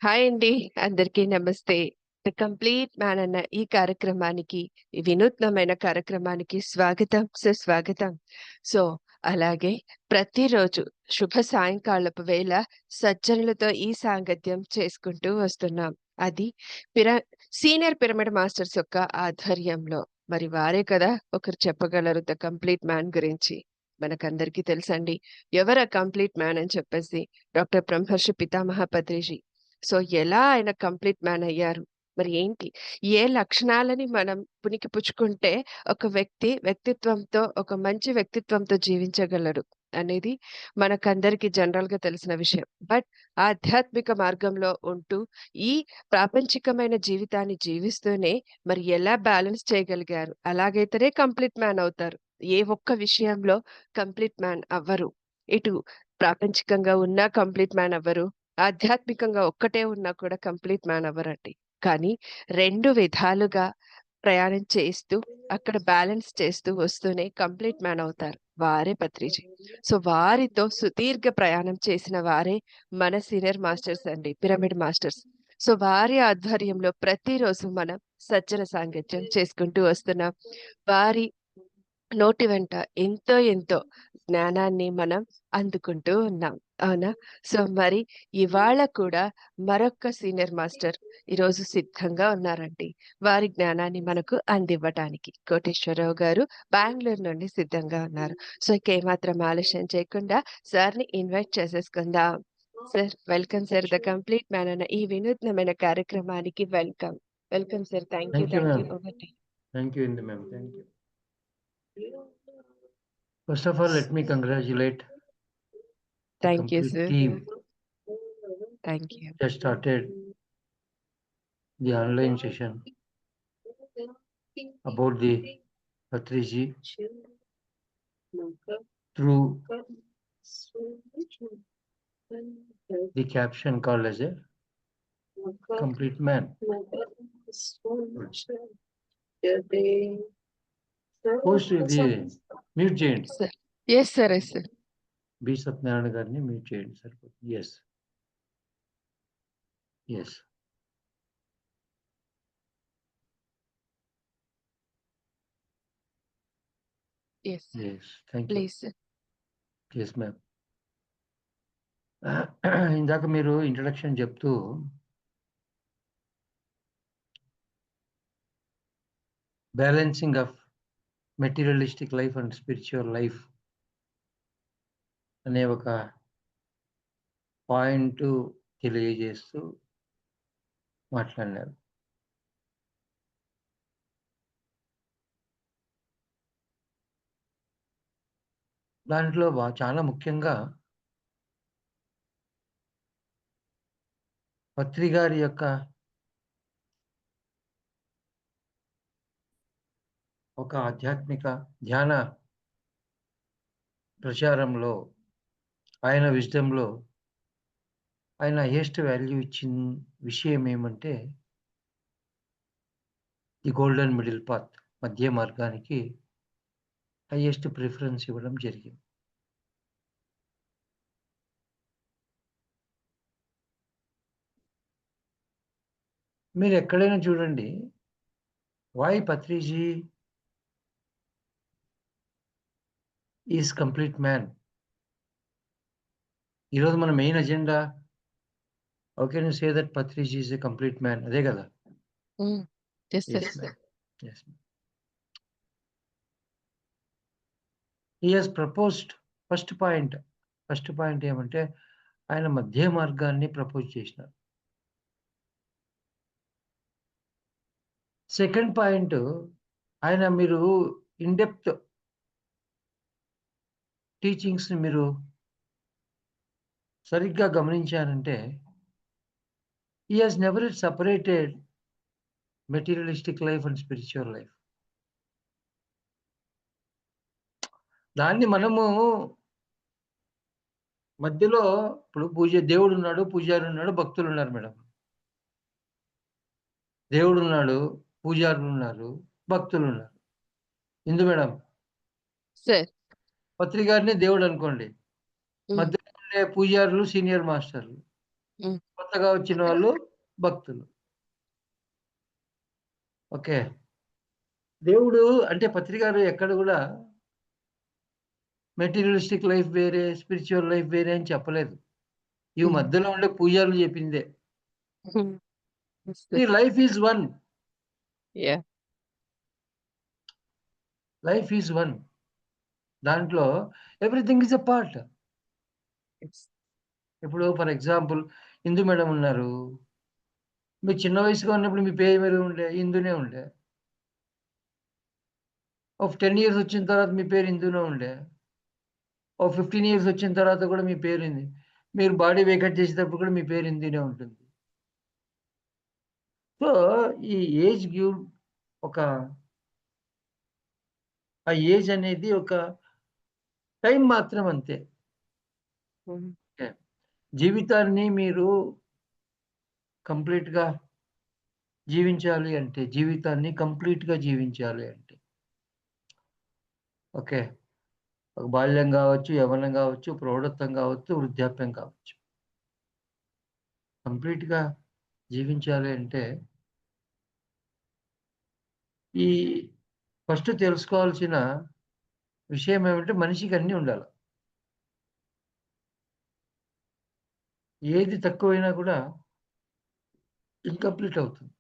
Hi అండి. అందరికీ నమస్తే. 'ద కంప్లీట్ మ్యాన్' అన్న ఈ కార్యక్రమానికి, ఈ వినూత్నమైన కార్యక్రమానికి స్వాగతం, సుస్వాగతం. సో, అలాగే ప్రతిరోజు శుభ సాయంకాలపు వేళ సజ్జనులతో ఈ సాంగత్యం చేసుకుంటూ వస్తున్నాం. అది పిర సీనియర్ పిరమిడ్ మాస్టర్స్ యొక్క ఆధ్వర్యంలో. మరి వారే కదా ఒకరు చెప్పగలరు 'ద కంప్లీట్ మ్యాన్' గురించి. మనకందరికీ తెలుసండి. ఎవరా కంప్లీట్ మ్యాన్ అని చెప్పేసి డాక్టర్ బ్రహ్మర్షి పితామహ పత్రిజీ. సో, ఎలా ఆయన కంప్లీట్ మ్యాన్ అయ్యారు? మరి ఏంటి? ఏ లక్షణాలని మనం పుణికిపుచ్చుకుంటే ఒక వ్యక్తి వ్యక్తిత్వంతో ఒక మంచి వ్యక్తిత్వంతో జీవించగలడు అనేది మనకందరికీ జనరల్‌గా తెలిసిన విషయం. బట్ ఆధ్యాత్మిక మార్గంలో ఉంటూ ఈ ప్రాపంచికమైన జీవితాన్ని జీవిస్తూనే మరి ఎలా బ్యాలెన్స్ చేయగలిగారు? అలాగైతేనే కంప్లీట్ మ్యాన్ అవుతారు. ఏ ఒక్క విషయంలో కంప్లీట్ మ్యాన్ అవ్వరు. ఇటు ప్రాపంచికంగా ఉన్నా కంప్లీట్ మ్యాన్ అవ్వరు. ఆధ్యాత్మికంగా ఒక్కటే ఉన్నా కూడా కంప్లీట్ మ్యాన్ అవ్వరండి. కానీ 2 విధాలుగా ప్రయాణం చేస్తూ, అక్కడ బ్యాలెన్స్ చేస్తూ వస్తూనే కంప్లీట్ మ్యాన్ అవుతారు. వారే పత్రిజీ. సో, వారితో సుదీర్ఘ ప్రయాణం చేసిన వారే మన సీనియర్ మాస్టర్స్ అండి. Pyramid masters. సో, వారి ఆధ్వర్యంలో ప్రతిరోజు మనం సజ్జన సాంగత్యం చేసుకుంటూ వస్తున్నాం. వారి నోటి వెంట ఎంతో ఎంతో జ్ఞానాన్ని మనం అందుకుంటూ ఉన్నాం. అవునా? సో, మరి ఇవాళ కూడా మరొక్క సీనియర్ మాస్టర్ ఈరోజు సిద్ధంగా ఉన్నారండి. వారి జ్ఞానాన్ని మనకు అందివ్వటానికి. కోటేశ్వరరావు గారు బెంగుళూరు నుండి సిద్ధంగా ఉన్నారు. సో, ఇక ఏమాత్రం ఆలస్యం చేయకుండా సార్‌ని ఇన్వైట్ చేసేసుకుందాం. Sir, welcome sir. The complete man అన్న ఈ వినూత్నమైన కార్యక్రమానికి welcome. Welcome sir. Thank you. Thank you, thank you. ma'am. Over to you. Thank you, Indi ma'am. Thank you. First of all, let me congratulate the thank you complete sir. team thank you. that started the online session about the Patriji through the caption called as a complete man. Post the mute చేయండి. Sir. Yes sir. Yes sir. B Satyanarayana గారిని mute చేయండి సరిపోతుంది. Yes yes yes. Yes thank you. Please sir. Yes ma'am. ఇందాక మీరు introduction చెప్తూ balancing of materialistic life and spiritual life అనే ఒక point తెలియజేస్తూ మాట్లాడినారు. దాంట్లో చాలా ముఖ్యంగా పత్రి గారి యొక్క ఒక ఆధ్యాత్మిక ధ్యాన ప్రచారంలో ఆయన విజ్డమ్‌లో ఆయన హైయెస్ట్ వాల్యూ ఇచ్చిన విషయం ఏమంటే ది గోల్డెన్ మిడిల్ పాత్, మధ్య మార్గానికి హైయెస్ట్ ప్రిఫరెన్స్ ఇవ్వడం జరిగింది. మీరు ఎక్కడైనా చూడండి, why Patriji is complete man. ఈరోజు మన main agenda how can you say that Patriji is a complete man, అదే కదా. Yes sir. Yes ma'am. Yes ma'am. He has proposed first point ఏమంటే ఆయన మధ్య మార్గాన్ని ప్రపోజ్ చేసినారు. సెకండ్ పాయింట్, ఆయన మీరు ఇన్ డెప్త్ టీచింగ్స్‌ని మీరు సరిగ్గా గమనించారంటే he has never separated materialistic life and spiritual life. దాన్ని మనము మధ్యలో ఇప్పుడు దేవుడు ఉన్నాడు, పూజారి ఉన్నాడు, భక్తులు ఉన్నారు మేడం. దేవుడు ఉన్నాడు, పూజారులు ఉన్నారు, భక్తులు ఉన్నారు. ఇందు మేడం సార్. పత్రి గారిని దేవుడు అనుకోండి, హ్మ్. మధ్యలో ఉండే పూజారులు సీనియర్ మాస్టర్లు, హ్మ్. కొత్త కొత్తగా వచ్చిన వాళ్ళు భక్తులు. ఓకే. దేవుడు అంటే పత్రి గారు ఎక్కడ గూడా మెటీరియలిస్టిక్ లైఫ్ వేరే, స్పిరిచ్యువల్ లైఫ్ వేరే అని చెప్పలేదు. ఈ హ్మ్. మధ్యలో ఉండే పూజారులు చెప్పిందే. హ్మ్. యెస్. ఈ life is one. Yeah! Life is one. దాంట్లో everything is a part. Yes. ఇప్పుడు ఫర్ ఎగ్జాంపుల్ ఇందు మేడం ఉన్నారు. మీరు చిన్న వయసుగా ఉన్నప్పుడు మీ పేరు వేరే ఉండే. ఇందునే ఉండే. ఒక 10 ఇయర్స్ వచ్చిన తర్వాత మీ పేరు ఇందునే ఉండే. ఓ 15 ఇయర్స్ వచ్చిన తర్వాత కూడా మీ పేరు ఇంది. మీరు బాడీ వేకట్ చేసేటప్పుడు కూడా మీ పేరు ఇందునే ఉంటుంది. సో, ఈ ఏజ్ గివ్ ఒక ఆ ఏజ్ అనేది ఒక టైం మాత్రం అంతే. హ్మ్. ఓకే. జీవితాన్ని మీరు కంప్లీట్‌గా జీవించాలి అంటే, జీవితాన్ని కంప్లీట్‌గా జీవించాలి అంటే, ఓకే. ఒక బాల్యం గావచ్చు, యవ్వనం గావచ్చు, ప్రౌఢత్వం గావచ్చు, వృద్ధాప్యం కావచ్చు. కంప్లీట్‌గా జీవించాలి అంటే, ఈ ఫస్ట్ తెలుసుకోవాల్సిన విషయం ఏమంటే మనిషికి అన్నీ ఉండాల. ఏది తక్కువైనా కూడా ఇన్‌కంప్లీట్ అవుతుంది.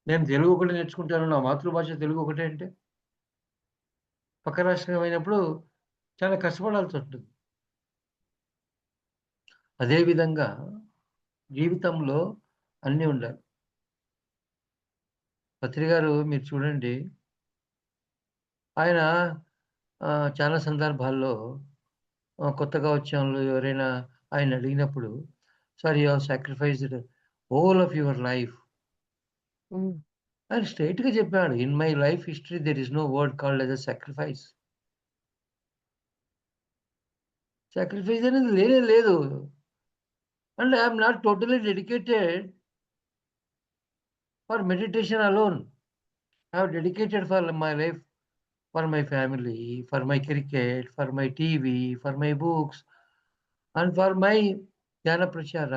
నేను తెలుగు ఒకటే నేర్చుకుంటాను. నా మాతృభాష తెలుగు ఒకటే అంటే, పక్క రాష్ట్రం అయినప్పుడు చాలా కష్టపడాల్సుంటుంది. అదే విధంగా జీవితంలో అన్నీ ఉండాలి. పత్రి గారు మీరు చూడండి, ఆయన చాలా సందర్భాల్లో కొత్తగా వచ్చేవాళ్ళు ఎవరైనా ఆయన్ని అడిగినప్పుడు, "sir you have sacrificed whole of your life." Hmm. ఆయన స్ట్రెయిట్‌గా చెప్పాడు. "In my life history there is no word called as a sacrifice." Sacrifice అనేది లేనే లేదు. And I am not totally dedicated for meditation alone. I have dedicated for my life, for my family, for my cricket, for my TV, for my books and for my జ్ఞాన ప్రచార.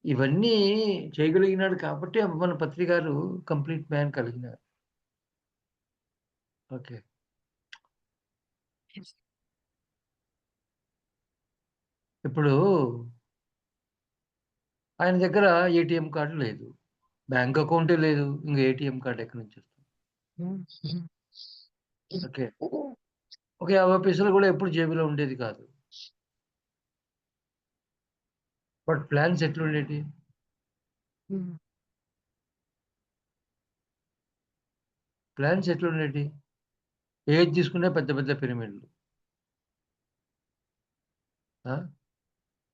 ఇవన్నీ చేయగలిగినాడు కాబట్టే మన పత్రి గారు కంప్లీట్ మ్యాన్ కలిగినారు. Okay. Yes. ఇప్పుడు ఆయన దగ్గర ఏటీఎం కార్డ్ లేదు. బ్యాంక్ అకౌంటే లేదు. ఇంక ఏటీఎం కార్డ్ ఎక్కడి నుంచి వస్తుంది? హ్మ్. హ్మ్. ఓకే. ఒక 50 పైసలు కూడా ఎప్పుడు జేబులో ఉండేది కాదు. బట్ ప్లాన్స్ ఎట్లుండేటియి? హ్మ్. ప్లాన్స్ ఎట్లుండేటియి? ఏది తీసుకున్నా పెద్ద పెద్ద పిరమిడ్‌లు. ఆ!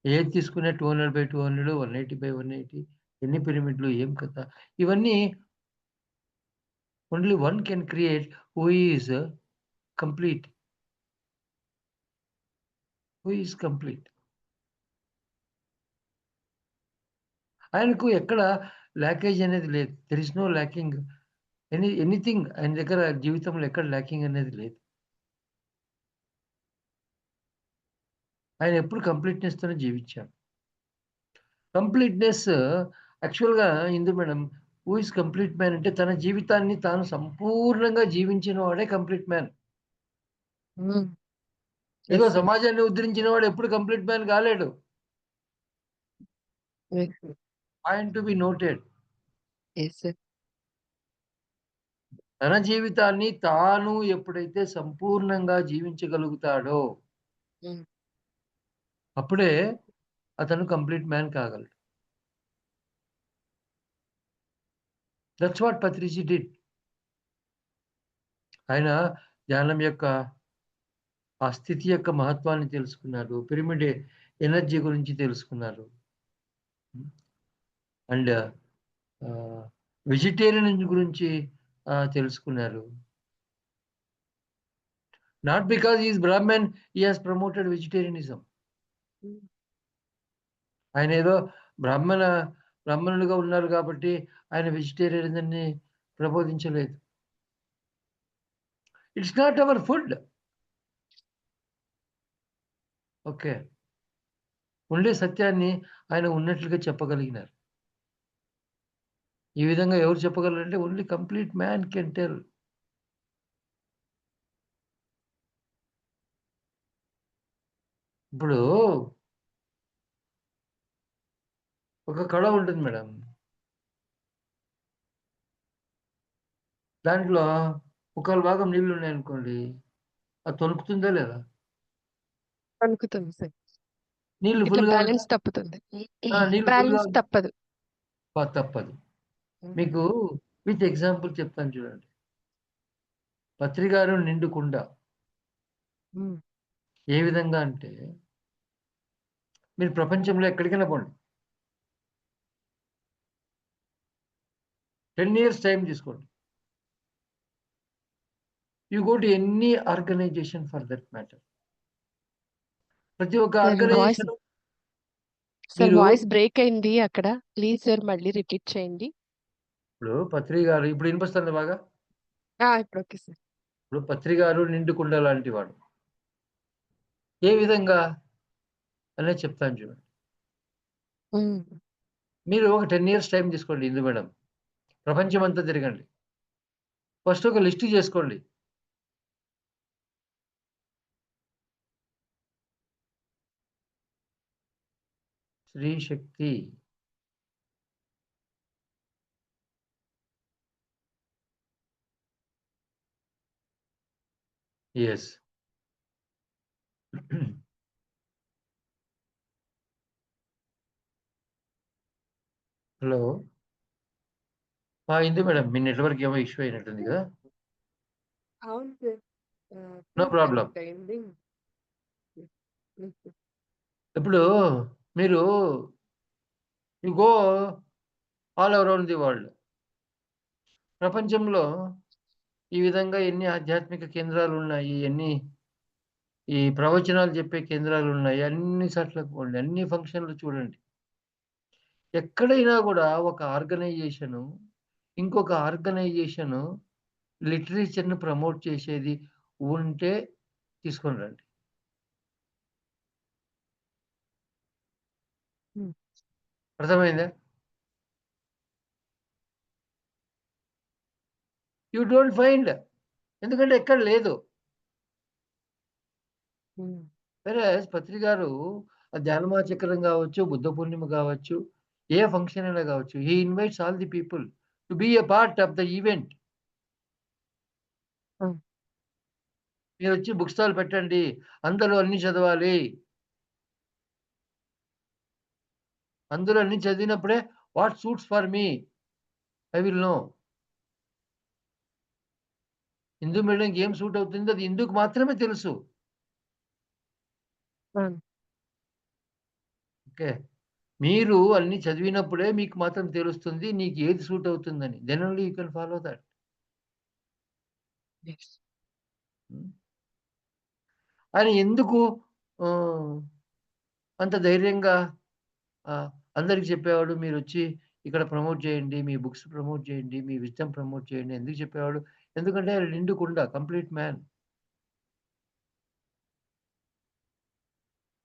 ఏది తీసుకున్నా 200/200, 180/180 ఎన్ని పిరమిడ్‌లు ఏం కథ? ఇవన్నీ only one can create who is complete. Who is complete. ఆయనకు ఎక్కడ ల్యాకేజ్ అనేది లేదు. There is no lacking anything ఆయన దగ్గర జీవితంలో ఎక్కడ ల్యాకింగ్ అనేది లేదు. ఆయన ఎప్పుడు కంప్లీట్‌నెస్‌తోనే జీవించారు. కంప్లీట్‌నెస్ యాక్చువల్‌గా Indu madam who is complete man అంటే తన జీవితాన్ని తాను సంపూర్ణంగా జీవించిన వాడే కంప్లీట్ మ్యాన్. హ్మ్. ఏదో యెస్ సార్. సమాజాన్ని ఉద్ధరించిన వాడు ఎప్పుడు కంప్లీట్ మ్యాన్ కాలేడు. Yes. Point to be noted. Yes sir. తన జీవితాన్ని తాను ఎప్పుడైతే సంపూర్ణంగా జీవించగలుగుతాడో హ్మ్. అప్పుడే అతను కంప్లీట్ మ్యాన్ కాగలడు. That's what Patriji did. ఆయన ధ్యానం యొక్క ఆ స్థితి యొక్క మహత్వాన్ని తెలుసుకున్నారు. పిరమిడ్ ఎనర్జీ గురించి తెలుసుకున్నారు. హ్మ్. అండ్ ఆహ్, వెజిటేరియన్ గురించి తెలుసుకున్నారు. Not because he is Brahmin he has promoted vegetarianism. Hmm. ఆయనేదో బ్రాహ్మణ బ్రాహ్మణులుగా ఉన్నారు కాబట్టి ఆయన వెజిటేరియనిజంని ప్రబోధించలేదు. It's not our food. Okay. ఉండే సత్యాన్ని ఆయన ఉన్నట్లుగా చెప్పగలిగినారు. ఈ విధంగా ఎవరు చెప్పగలరంటే only complete man can tell. ఇప్పుడు ఒక కడవ ఉంటుంది మేడం. దాంట్లో ముక్కాలు భాగం నీళ్లున్నాయనుకోండి. అది తొణుకుతుందా లేదా? వణుకుతుంది సార్. నీళ్లు ఇట్లా ఫుల్‌గా ఉంటే బ్యాలెన్స్ తప్పుతుంది. నీళ్లు ఫుల్‌గా బ్యాలెన్స్ తప్పదు. తప్పదు. హ్మ్. మీకు విత్ ఎగ్జాంపుల్ చెప్తాను చూడండి. 'పత్రి' గారు 'నిండు కుండ' హ్మ్. ఏ విధంగా అంటే మీరు ప్రపంచంలో ఎక్కడికైనా పోండి. 10 ఇయర్స్ టైమ్ తీసుకోండి. You go to any organisation for that matter. ప్రతి ఒక్క సార్ వాయిస్ ఆర్గనైజేషన్ సార్ మీరు వాయిస్ బ్రేక్ అయింది అక్కడ. ప్లీజ్ సార్ మళ్ళీ రిపీట్ చేయండి. ఇప్పుడు 'పత్రి' గారు ఇప్పుడు వినిపిస్తుందా బాగా? ఇప్పుడు ఓకే సార్. ఇప్పుడు 'పత్రి' గారు 'నిండు కుండ' లాంటి వాడు. ఏ విధంగా అనేది చెప్తాను చూడండి. హ్మ్. మీరు ఒక 10 ఇయర్స్ టైమ్ తీసుకోండి ఇందు మేడం. ప్రపంచమంతా తిరగండి. ఫస్ట్ ఒక లిస్ట్ చేసుకోండి. స్త్రీ శక్తి యెస్. హలో! ఇందు మేడం. మీ నెట్‌వర్క్ ఏమో ఇష్యూ అయినట్టుంది కదా! అవును sir. No phone problem. Connect అయింది. హ్మ్. హ్మ్. ఇప్పుడు మీరు you go all around the world. ప్రపంచంలో ఈ విధంగా ఎన్ని ఆధ్యాత్మిక కేంద్రాలున్నాయి, ఈ ప్రవచనాలు చెప్పే కేంద్రాలున్నాయి. అన్ని చోట్లకు పోండి. అన్ని ఫంక్షన్‌లు చూడండి. ఎక్కడైనా గూడా ఒక ఆర్గనైజేషను, ఇంకొక ఆర్గనైజేషను లిటరేచర్‌ని ప్రమోట్ చేసేది ఉంటే తీసుకొని రండి. హ్మ్. అర్థమైందా? You don't find. ఎందుకంటే ఎక్కడ లేదు. హ్మ్. వేరేస్ 'పత్రి' గారు ధ్యానమా చక్రం గావచ్చు, బుద్ధ పూర్ణిమ గావచ్చు, ఏ ఫంక్షన్ అయినా గావచ్చు. He invites all the people to be a part of the event. ఆ! మీరొచ్చి బుక్ స్టాల్ పెట్టండి. అందరూ అన్నీ చదవాలి. అందరూ అన్నీ చదివినప్పుడే what suits for me I will know. Indu మీడియంకి ఏం సూట్ అవుతుందో అది హిందూకి మాత్రమే తెలుసు. అవును. ఓకే. మీరు అన్నీ చదివినప్పుడే మీకు మాత్రం తెలుస్తుంది. నీకు ఏది సూట్ అవుతుందని. Then only you can follow that. Yes. Hmm. ఆయన ఎందుకు ఆహ్, అంత ధైర్యంగా ఆహ్, అందరికి చెప్పేవాడు మీరొచ్చి ఇక్కడ ప్రమోట్ చేయండి. మీ బుక్స్ ప్రమోట్ చేయండి. మీ విజ్డమ్ ప్రమోట్ చేయండి. ఎందుకు చెప్పేవాడు? ఎందుకంటే ఆయన నిండు కుండ కంప్లీట్ మ్యాన్.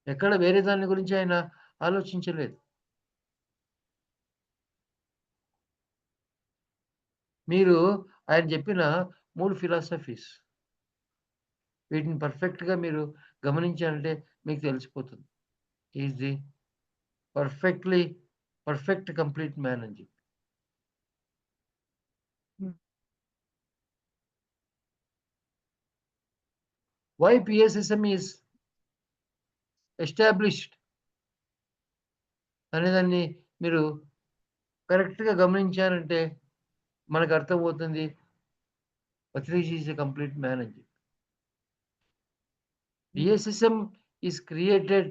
ఎక్కడ వేరే దాని గురించి ఆయన ఆలోచించలేదు. మీరు ఆయన చెప్పిన 3 ఫిలాసఫీస్ వీటిని పర్ఫెక్ట్‌గా మీరు గమనించారంటే మీకు తెలిసిపోతుంది. He is the perfectly perfect complete man అని చెప్పి. హ్మ్. వై పిఎస్ఎస్ఎం ఈస్ ఎస్టాబ్లిష్డ్ అనేదాన్ని మీరు కరెక్ట్‌గా గమనించారంటే మనకర్థమవుతుంది. పత్రిజ్ ఈస్ ఎ కంప్లీట్ మ్యాన్ అని చెప్పి. హ్మ్. PSSM is created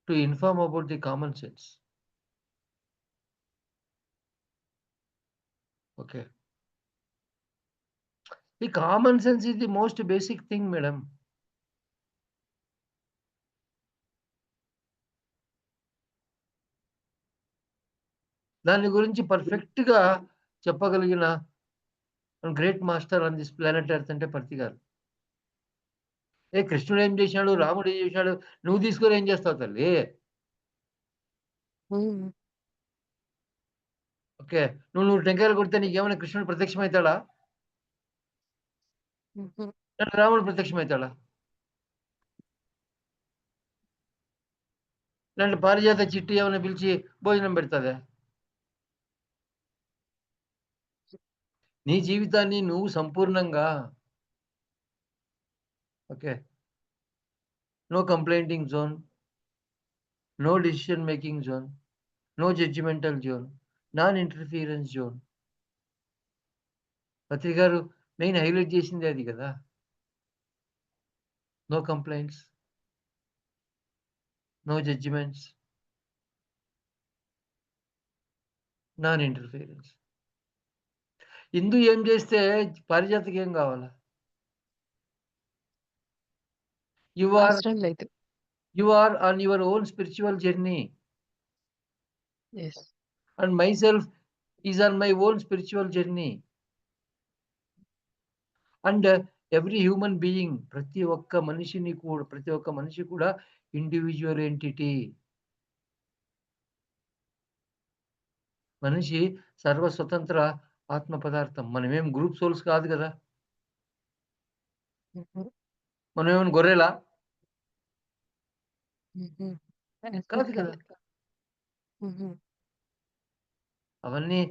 to inform about the common sense. Okay. The common sense is the most basic thing, madam. దాని గురించి పర్ఫెక్ట్‌గా చెప్పగలిగిన great master on this planet earth అంటే పత్రి గారు. కృష్ణుడు ఏం చేశాడు? రాముడు ఏం చేశాడు? నువ్వు తీసుకొని ఏం చేస్తావు తల్లి? హ్మ్. ఓకే. నువ్వు టెంకాయలు కొడితే నీకేమైనా కృష్ణుడు ప్రత్యక్షమైతాడా? హుహు. లేదంటే రాముడు ప్రత్యక్షమైతాడా? లేదంటే పారిజాత చిట్టి ఏమైనా పిలిచి భోజనం పెడతదా? నీ జీవితాన్ని నువ్వు సంపూర్ణంగా okay. No complaining zone, no decision making zone, no judgemental zone, non interference zone. Patri గారు మెయిన్ హైలైట్ చేసిందే అది గదా! No complaints, no judgements, non interference. Indu ఏం చేస్తే పారిజాతకి ఏం కావాలా? యూ ఆర్ అవసరం లేదు. You are on your own spiritual journey yes. And myself is on my own spiritual journey. And every human being ప్రతి ఒక్క మనిషి కూడా ఇండివిడ్యువల్ ఎంటిటీ. మనిషి సర్వ స్వతంత్ర ఆత్మ పదార్థం. మనమేం గ్రూప్ సోల్స్ కాదు గదా! హుహు. మనమేమైనా గొర్రెలా? హుహు. కాదు అసలు కదా! కాదు. హుహు. అవన్నీ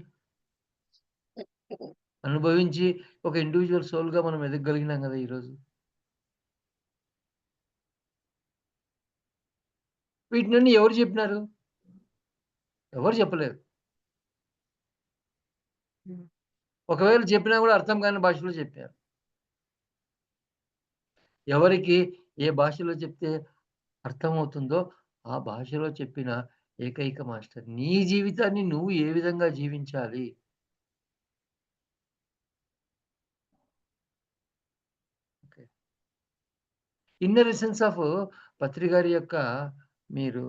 అనుభవించి ఒక ఇండివిడ్యువల్ సోల్‌గా మనం ఎదగగలిగినాం గదా! ఈరోజు. వీటినన్నీ ఎవరు జెప్పినారు? ఎవరు చెప్పలేదు. హ్మ్. ఒకవేళ చెప్పినా గూడా అర్థం కాని భాషలో చెప్పారు. ఎవరికి ఏ భాషలో చెప్తే అర్థమవుతుందో ఆ భాషలో చెప్పిన ఏకైక మాస్టర్. నీ జీవితాన్ని నువ్వు ఏ విధంగా జీవించాలి? ఓకే. ఇన్నర్ ఎసెన్స్ ఆఫ్ పత్రి గారి యొక్క మీరు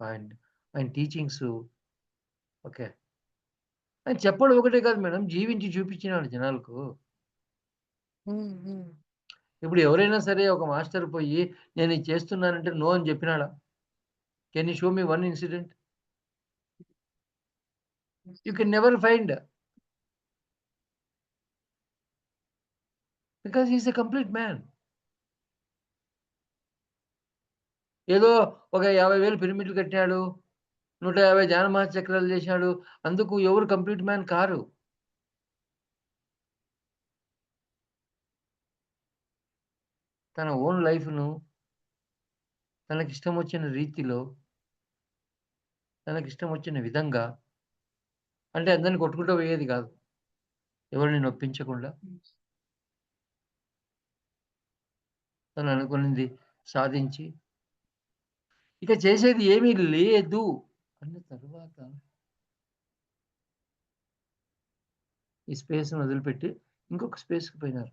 ఆయన ఆయన టీచింగ్సు ఓకే. ఆయన చెప్పడం ఒకటే కాదు మేడం. జీవించి చూపించినాడు జనాలకు. హ్మ్. హ్మ్. ఇప్పుడు ఎవరైనా సరే ఒక మాస్టర్ పోయి నేను ఇది చేస్తున్నానంటే నో అని చెప్పినాడా? Can you show me one incident? You can never find. Because he is a complete man. ఏదో ఒక 50,000 పిరమిడ్‌లు కట్టినాడు. 150 ధ్యాన మహాచక్రాలు చేశాడు. అందుకు ఎవరు కంప్లీట్ మ్యాన్ కారు. తన ఓన్ లైఫ్‌ను తనకిష్టం వచ్చిన రీతిలో, తనకిష్టం వచ్చిన విధంగా అంటే అందరిని కొట్టుకుంటూ పోయేది కాదు. ఎవరిని నొప్పించకుండా హ్మ్. తను అనుకున్నది సాధించి, ఇక చేసేది ఏమీ లేదు అన్న తరువాత ఈ స్పేస్‌ని వదిలిపెట్టి ఇంకొక స్పేస్‌కి పోయినారు.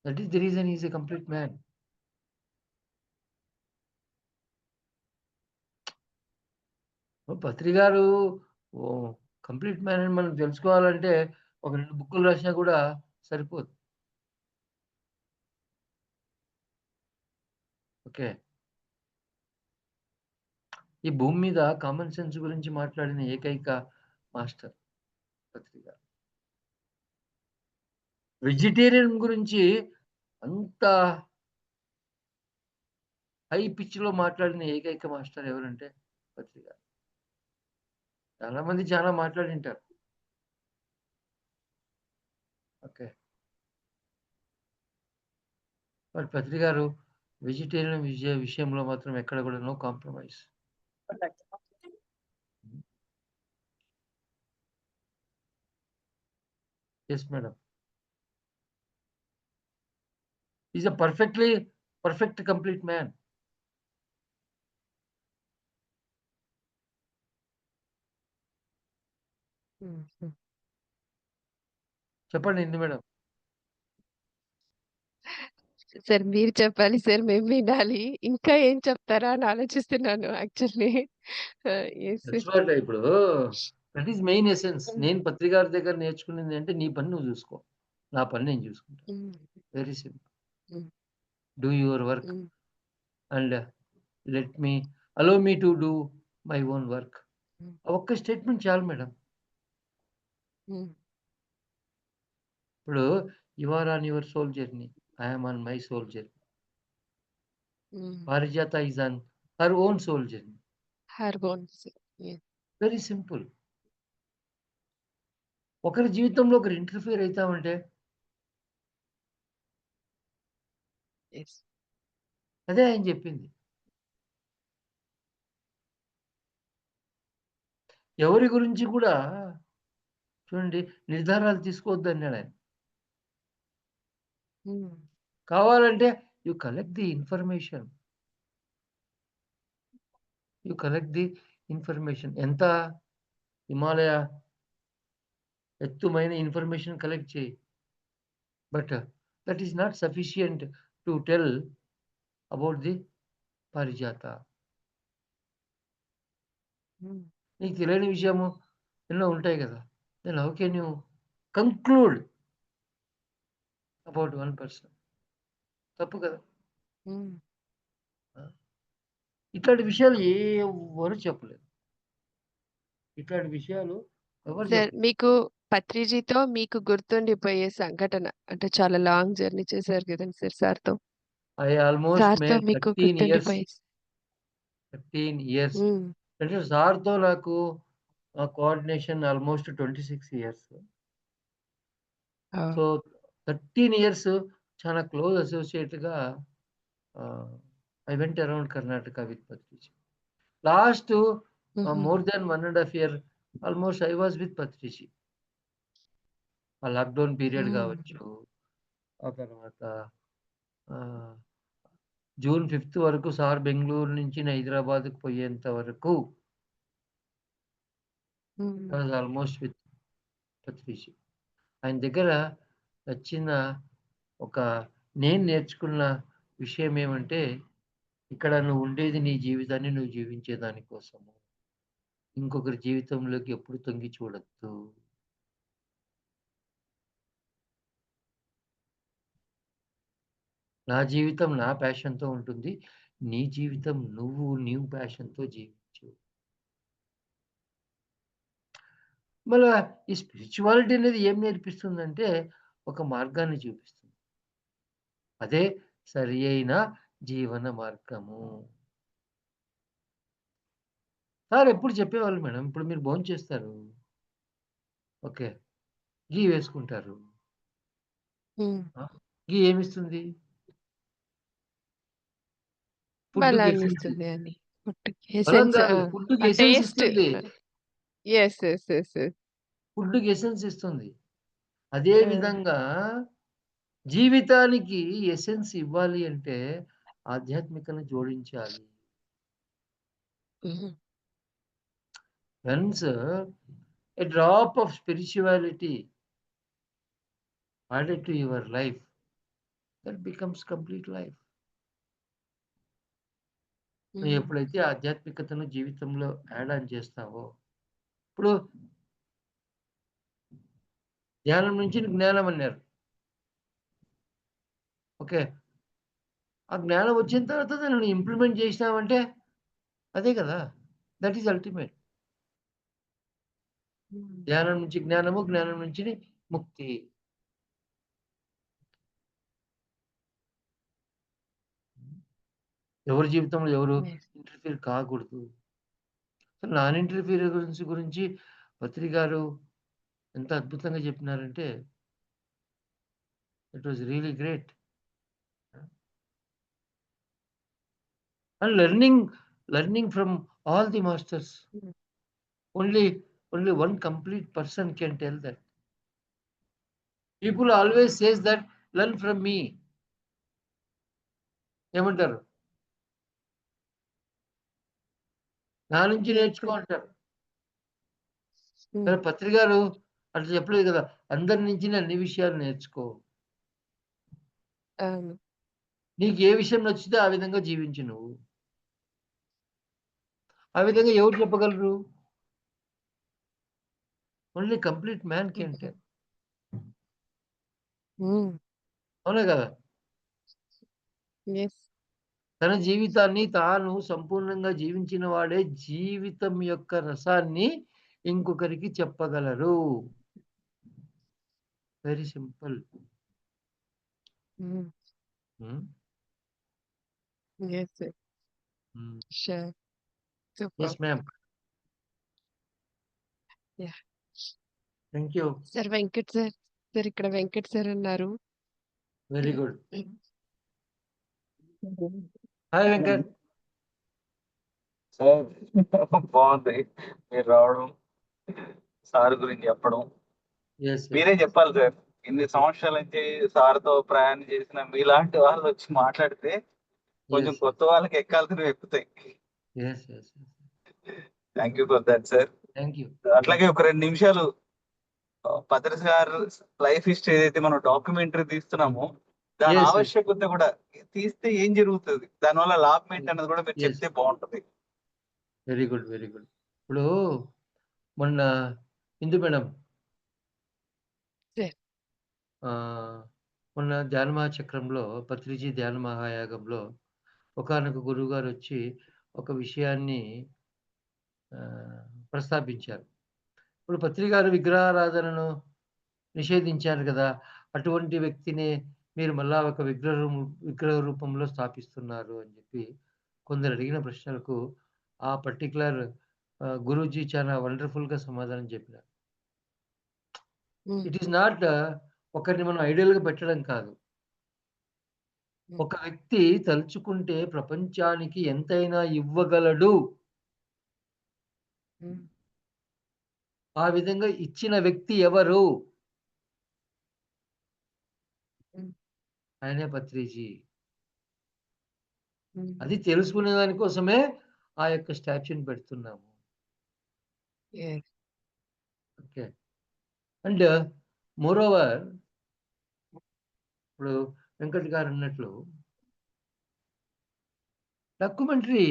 That is the reason he is a complete man. Patri గారు ఓహ్! కంప్లీట్ మ్యాన్ అని మనం తెలుసుకోవాలంటే ఒక 2 బుక్కులు రాసినా కూడా సరిపోదు. ఓకే. ఈ భూమి మీద కామన్ సెన్స్ గురించి మాట్లాడిన ఏకైక మాస్టర్ పత్రి గారు. వెజిటేరియన్ గురించి అంత హై పిచ్‌లో మాట్లాడిన ఏకైక మాస్టర్ ఎవరంటే పత్రి గారు. చాలా మంది చాలా మాట్లాడింటారు. ఓకే. బట్ పత్రి గారు వెజిటేరియన్ విషయంలో మాత్రం ఎక్కడ కూడా no compromise. Yes madam. He is a perfect complete man. Hmm. Hmm. చెప్పండి ఇందు మేడం. సార్ మీరు చెప్పాలి సార్. మేము వినాలి. ఇంకా ఏం చెప్తారా అని ఆలోచిస్తున్నాను యాక్చువల్లీ. యెస్. దట్స్ వాట్ ఇప్పుడు దట్ ఈస్ మెయిన్ ఎసెన్స్. హ్మ్. నేను పత్రికారి దగ్గర నేర్చుకున్నది అంటే నీ పని నువ్వు చూసుకో. నా పని నేను చూసుకుంటా. Hmm. Very simple. Hmm. Do your work hmm. And let me allow me to do my own work. Hmm. ఆ ఒక్క స్టేట్మెంట్ చాలు మేడం. హ్మ్. ఇప్పుడు you are on your soul journey. I am on my soul journey. Hmm. Parijata is on her own soul journey. Hormones. Yes. Very simple. ఒకరి జీవితంలో ఒకరు interfere అయితామంటే yes. అదే ఆయన చెప్పింది. ఎవరి గురించి కూడా చూడండి నిర్ధారాలు తీసుకోవద్దన్నాడాయన. హ్మ్. కావాలంటే you collect the information. You collect the information. ఎంత హిమాలయ ఎత్తుమైన ఇన్ఫర్మేషన్ కలెక్ట్ చేయి. But that is not sufficient to tell about the Parijata. Hmm. నీకు తెలియని విషయము ఎన్నో ఉంటాయి కదా! Then how can you conclude about one person? తప్పు కదా! హ్మ్. ఆ! ఇట్లాంటి విషయాలు ఎవ్వరు చెప్పలేదు. ఇట్లాంటి విషయాలు ఎవరు సార్ చెప్పలేదు. మీకు పత్రిజితో మీకు గుర్తుండిపోయే సంఘటన అంటే చాలా లాంగ్ జర్నీ చేశారు కదండీ సార్ సార్‌తో. ఐ ఆల్‌మోస్ట్ సార్‌తో మేడ్ మీకు 13 ఇయర్స్. గుర్తుండిపోయే 13 ఇయర్స్. హ్మ్. అంటే సార్‌తో నాకు coordination almost 26 years. Oh! So, 13 years చాలా క్లోజ్ అసోసియేట్‌గా ah, I went around Karnataka with Patriji. Last హుహు. More than 1 ½ year almost I was with Patriji. ఆ లాక్‌డౌన్ పీరియడ్ హ్మ్. గావచ్చు, ఆ తర్వాత ఆహ్, జూన్ 5 వరకు సార్ బెంగుళూరు నుంచి హైదరాబాద్‌కి పోయేంత వరకు హ్మ్. I was almost with Patriji. ఆయన దగ్గర నచ్చిన ఒక నేను నేర్చుకున్న విషయం ఏమంటే, ఇక్కడ నువ్వు ఉండేది నీ జీవితాన్ని నువ్వు జీవించే దాని కోసము. ఇంకొకరి జీవితంలోకి ఎప్పుడు తొంగి చూడొద్దు. నా జీవితం నా ప్యాషన్‌తో ఉంటుంది. నీ జీవితం నీవు ప్యాషన్‌తో జీవించు. మళ్ళా ఈ స్పిరిచువాలిటీ అనేది ఏం నేర్పిస్తుందంటే, ఒక మార్గాన్ని చూపిస్తుంది. అదే సరియైన జీవన మార్గము. సార్ ఎప్పుడు చెప్పేవాళ్ళు మేడం. ఇప్పుడు మీరు భోంచేస్తారు. ఓకే. ఘీ వేసుకుంటారు. హ్మ్. ఆ! ఘీ ఏమిస్తుంది? ఫుడ్‌కి ఎసెన్స్. బలాన్నిస్తుంది అని. ఫుడ్‌కి బలం ఎసెన్స్ ఆ! కాదు. ఫుడ్‌కి ఆ ఎసెన్స్ టేస్ట్. ఇస్తుంది. యెస్. యెస్. యెస్. యెస్. ఫుడ్‌కి ఎసెన్స్ ఇస్తుంది. అదే ఆ! విధంగా జీవితానికి ఎసెన్స్ ఇవ్వాలి అంటే ఆధ్యాత్మికతను జోడించాలి. హుహు. Once a drop of spirituality added to your life, that becomes complete life. నువ్వు హ్మ్. ఎప్పుడైతే ఆధ్యాత్మికతను జీవితంలో యాడ్ ఆన్ చేస్తావో, ఇప్పుడు ధ్యానం నుంచి జ్ఞానం అన్నారు. ఓకే. ఆ జ్ఞానం వచ్చిన తర్వాత దానిని ఇంప్లిమెంట్ చేసినావంటే అదే కదా! That is ultimate. హ్మ్. ధ్యానం నుంచి జ్ఞానము, జ్ఞానం నుంచి ముక్తి. ఎవరి జీవితంలో ఎవరు యెస్. ఇంటర్ఫియర్ కాకూడదు. నాన్ ఇంటర్ఫియరెన్స్ గురించి పత్రి గారు ఎంత అద్భుతంగా చెప్పినారంటే it was really great. And learning from all the masters. Hmm. Only only one complete person can tell that. People always says that learn from me. ఏమంటారు? నా నుంచి యెస్. నేర్చుకో అంటారు. హ్మ్. కానీ పత్రి గారు అట్లా చెప్పలేదు కదా! అందరి నుంచి అన్ని విషయాలు నేర్చుకో. అవును. నీకు ఏ విషయం నచ్చితే ఆ విధంగా జీవించు నువ్వు. ఆ విధంగా ఎవరు చెప్పగలరు? ఓన్లీ కంప్లీట్ మ్యాన్ కెన్ హుహు. టెల్. హ్మ్. అవునా కదా! యెస్. తన జీవితాన్ని తాను సంపూర్ణంగా జీవించిన వాడే జీవితం యొక్క రసాన్ని ఇంకొకరికి చెప్పగలరు. Very simple. హ్మ్. హ్మ్. యెస్. యెస్. హ్మ్. Sure. Yes super. Ma'am. Yeah! Thank you. Sir Venkat sir. Sir ఇక్కడ వెంకట్ సార్ ఉన్నారు. Very good. Hi Venkat. Sir బాగుంది మీరు రావడం, సార్ గురించి చెప్పడం. యెస్. యెస్. మీరే చెప్పాలి సార్, ఇన్ని సంవత్సరాల నుంచి సార్తో ప్రయాణం చేసిన మీలాంటి వాళ్ళు వచ్చి మాట్లాడితే కొంచెం యెస్. కొత్త వాళ్ళకి ఎక్కాల్సినవి ఎక్కుతాయి. Yes. Yes. Thank you for that sir. Thank you. అట్లాగే ఒక 2 నిమిషాలు భద్రస్ గారు లైఫ్ హిస్టరీ ఏదైతే మనం డాక్యుమెంటరీ తీస్తున్నామో దాని యెస్. యెస్. ఆవశ్యకత కూడా, తీస్తే ఏం జరుగుతుంది, దానివల్ల లాభం ఏంటి అన్నది కూడా మీరు యెస్. చెప్తే బాగుంటది. Very good. Very good. ఇప్పుడు మొన్న ఇందు మేడం సార్. ఆహ్, మొన్న ధ్యాన మహాచక్రంలో పత్రిజీ ధ్యాన మహాయాగంలో ఒకానొక గురువుగారొచ్చి ఒక విషయాన్ని ప్రస్తావించారు. ఇప్పుడు పత్రి గారు విగ్రహారాధనను నిషేధించారు గదా! అటువంటి వ్యక్తిని మీరు మళ్ళా ఒక విగ్రహ రూపంలో స్థాపిస్తున్నారు అని జెప్పి కొందరు అడిగిన ప్రశ్నలకు ఆ పర్టిక్యులర్ గురూజీ చాలా వండర్‌ఫుల్‌గా సమాధానం చెప్పినారు. హ్మ్. ఇట్ ఈస్ నాట్ ఒకరిని మనం ఐడియల్‌గా పెట్టడం కాదు. హ్మ్. ఒక వ్యక్తి తలుచుకుంటే ప్రపంచానికి ఎంతైనా ఇవ్వగలడు. హ్మ్. ఆ విధంగా ఇచ్చిన వ్యక్తి ఎవరు? హ్మ్. ఆయనే పత్రిజీ. హ్మ్. అది తెలుసుకునే దాని కోసమే ఆ యొక్క స్టాచ్యూని పెడుతున్నాము. యెస్. ఓకే. అండ్ మోరోవర్ ఇప్పుడు వెంకట్ గారన్నట్లు డాక్యుమెంటరీ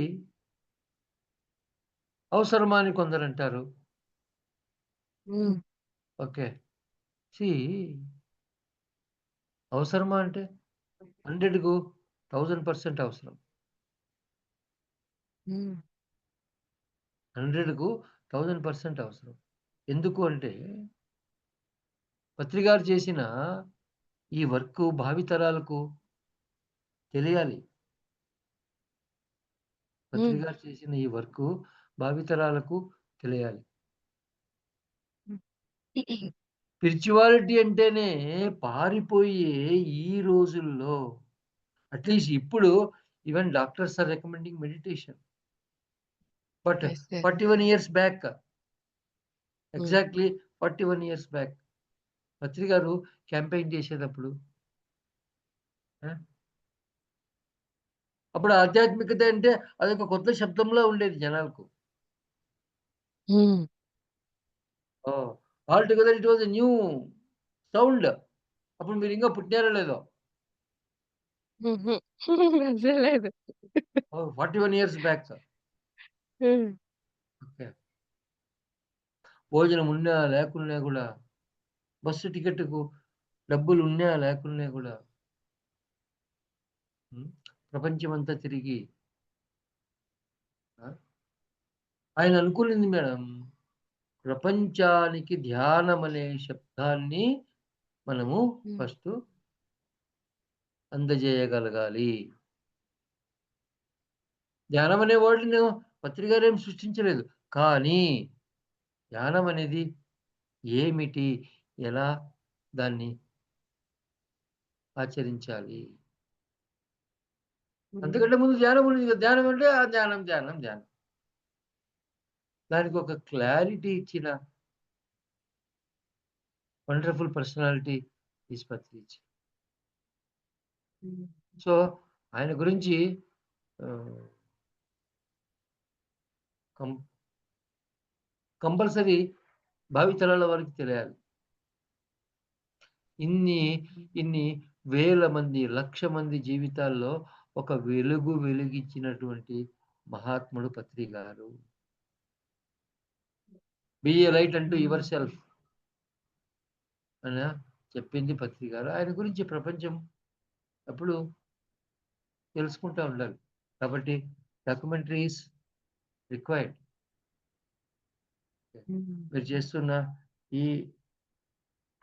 అవసరమా అని కొందరంటారు. హ్మ్. ఓకే. సీ అవసరమా అంటే 100కు 1000% అవసరం. హ్మ్. 100కు 1000% అవసరం. ఎందుకు అంటే పత్రి గారు చేసిన ఈ వర్కు భావితరాలకు తెలియాలి. పత్రి హ్మ్. గారు చేసిన ఈ వర్కు భావితరాలకు తెలియాలి. హ్మ్. స్పిరిచువాలిటీ అంటేనే పారిపోయే ఈ రోజుల్లో అట్‌లీస్ట్ ఇప్పుడు even doctors are recommending meditation. But yes. Yes. 41 years back hmm. Exactly 41 years back Patri గారు క్యాంపెయిన్ చేసేటప్పుడు ఆ! అప్పుడు ఆధ్యాత్మికత అంటే అదొక కొత్త శబ్దంలా ఉండేది జనాలకు. Hmm. Oh! Altogether it was a new sound. అప్పుడు మీరింకా పుట్టారో లేదో. హుహు. అస్సలేదు. Oh! 41 years back. Hmm. Okay. భోజనం ఉన్నా లేకున్నా గూడా, బస్సు టికెట్‌కు డబ్బులున్నా లేకున్నా గూడా హ్మ్. ప్రపంచమంతా తిరిగి ఆ! ఆయన అనుకునింది మేడం ప్రపంచానికి ధ్యానమనే శబ్దాన్ని మనము హ్మ్. ఫస్టు అందజేయగలగాలి. ధ్యానం అనే వర్డ్‌ని పత్రి గారేం సృష్టించలేదు. కానీ ధ్యానం అనేది ఏమిటి? ఎలా దాన్ని ఆచరించాలి? హ్మ్. అంతకంటే ముందు ధ్యానం ఉండేది కదా! ధ్యానం అంటే ఆ ధ్యానం, ధ్యానం, ధ్యానం. దానికొక క్లారిటీ ఇచ్చిన వండర్‌ఫుల్ పర్సనాలిటీ ఈస్ పత్రిజీ. హ్మ్. సో, ఆయన గురించి ఆహ్, కం కంపల్సరీ భావితరాల వారికి తెలియాలి. ఇన్ని, ఇన్ని వేల మంది, లక్ష మంది జీవితాల్లో ఒక వెలుగు వెలిగించినటువంటి మహాత్ముడు పత్రి గారు. బి ఎ లైట్ అంటు హ్మ్. Your self. అని చెప్పింది పత్రి గారు. ఆయన గురించి ప్రపంచం ఎప్పుడు తెలుసుకుంటా ఉండాలి. కాబట్టి డాక్యుమెంటరీ ఈస్ రిక్వైర్డ్. మీరు చేస్తున్న ఈ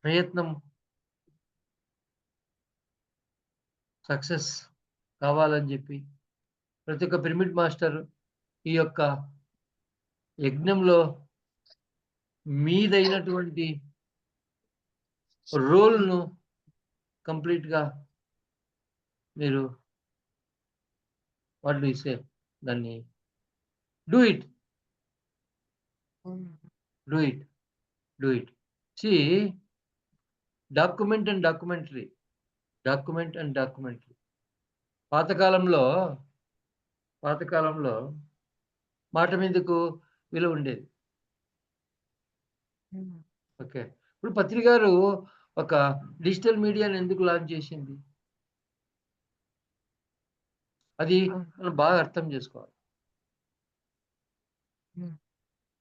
ప్రయత్నం సక్సెస్ కావాలని చెప్పి ప్రతి ఒక్క పిరమిడ్ మాస్టర్ ఈ యొక్క యజ్ఞంలో మీదైనటువంటి రోల్‌ను కంప్లీట్‌గా మీరు వాట్ డు యూ సే దాన్ని do it. Do it. Do it. See document and documentary. Document and documentary. పాతకాలంలో మాట మీదకు విలువ ఉండేది. ఓకే. ఇప్పుడు పత్రి గారు ఒక డిజిటల్ మీడియాని ఎందుకు లాంచ్ చేసింది? అది మనం బాగా అర్థం చేసుకోవాలి.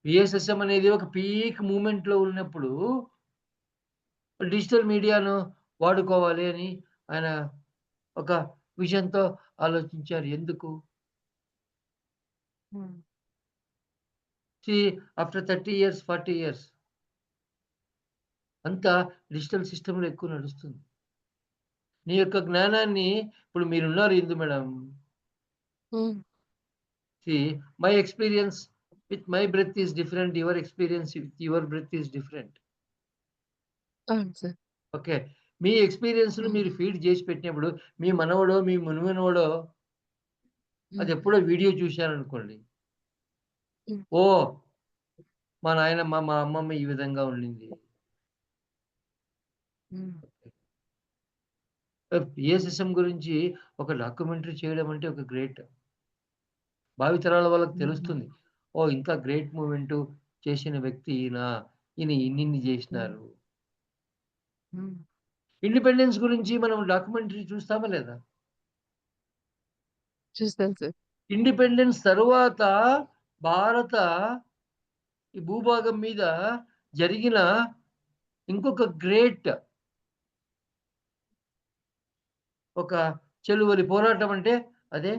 పిఎస్ఎస్ఎం అనేది ఒక పీక్ మూవ్‌మెంట్‌లో ఉన్నప్పుడు డిజిటల్ మీడియాను వాడుకోవాలి అని ఆయన ఒక విజన్‌తో ఆలోచించారు. ఎందుకు? సీ ఆఫ్టర్ 30 ఇయర్స్, 40 ఇయర్స్ అంతా డిజిటల్ సిస్టమ్‌లో ఎక్కువ నడుస్తుంది. నీ యొక్క జ్ఞానాన్ని ఇప్పుడు మీరున్నారు Indu madam. See my experience with my breath is different. Your experience with your breath is different. అవును సార్. ఓకే. మీ ఎక్స్‌పీరియన్స్‌ను మీరు ఫీడ్ చేసి పెట్టినప్పుడు మీ మనవడో, మీ మునుమనవడో అదెప్పుడో వీడియో చూశారనుకోండి. ఓహ్! మా నాయనమ్మ, మా అమ్మమ్మ ఈ విధంగా ఉండింది. పిఎస్ఎస్ఎం గురించి ఒక డాక్యుమెంటరీ చేయడం అంటే ఒక గ్రేట్. భావితరాల వాళ్ళకి తెలుస్తుంది. ఓహ్! ఇంత గ్రేట్ మూవ్‌మెంటు చేసిన వ్యక్తి ఈయన. ఈయన ఇన్నిన్ని జేసినారు. ఇండిపెండెన్స్ గురించి మనం డాక్యుమెంటరీ చూస్తామా లేదా? చూస్తాం సార్. ఇండిపెండెన్స్ తరువాత భారత ఈ భూభాగం మీద జరిగిన ఇంకొక గ్రేట్ ఒక చెలువలి పోరాటం అంటే అదే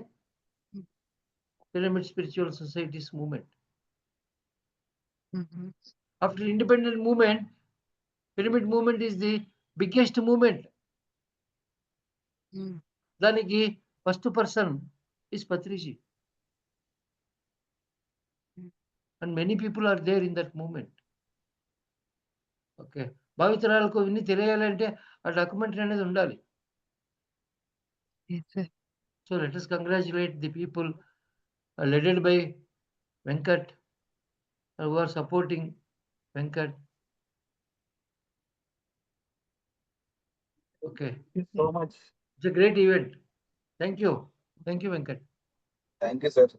pyramid spiritual societies movement. After independent movement, pyramid movement is the biggest movement. దానికి first person is Patriji. And many people are there in that movement. Okay. భావితరాలకు ఇవన్నీ తెలియాలంటే ఆ డాక్యుమెంటరీ అనేది ఉండాలి. Yes sir. So let us congratulate the people led by Venkat who are supporting Venkat. Okay. So much. It's a great event. Thank you. Thank you, Venkat. Thank you sir.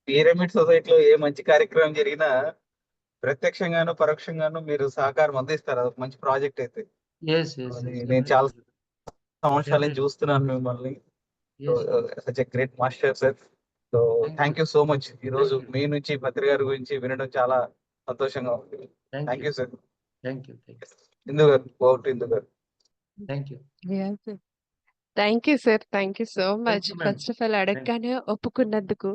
Pyramid సొసైటీలో ఏ మంచి కార్యక్రమం జరిగినా ప్రత్యక్షంగాను, పరోక్షంగాను మీరు సహకారం అందిస్తారు. అదొక మంచి ప్రాజెక్ట్ అయితే. Yes, yes, అది yes. నేను చాలా Definitely. సంవత్సరాల నుంచి Definitely. చూస్తున్నాను మిమ్మల్ని. So Yes. Such a great master sir. So Thank thank you. You so much. ఈరోజు Thank you. మీ నుంచి పత్రి గారి గురించి వినడం చాలా సంతోషంగా ఉంది. Thank thank you. You sir. Thank you. Thank you. ఇందు గారు, ఓవర్ టు ఇందు గారు. Thank you. Yeah! Sir. Thank you sir. Thank you so Thank much. you, madam. First of all Thank you. అడగగానే ఒప్పుకున్నందుకు.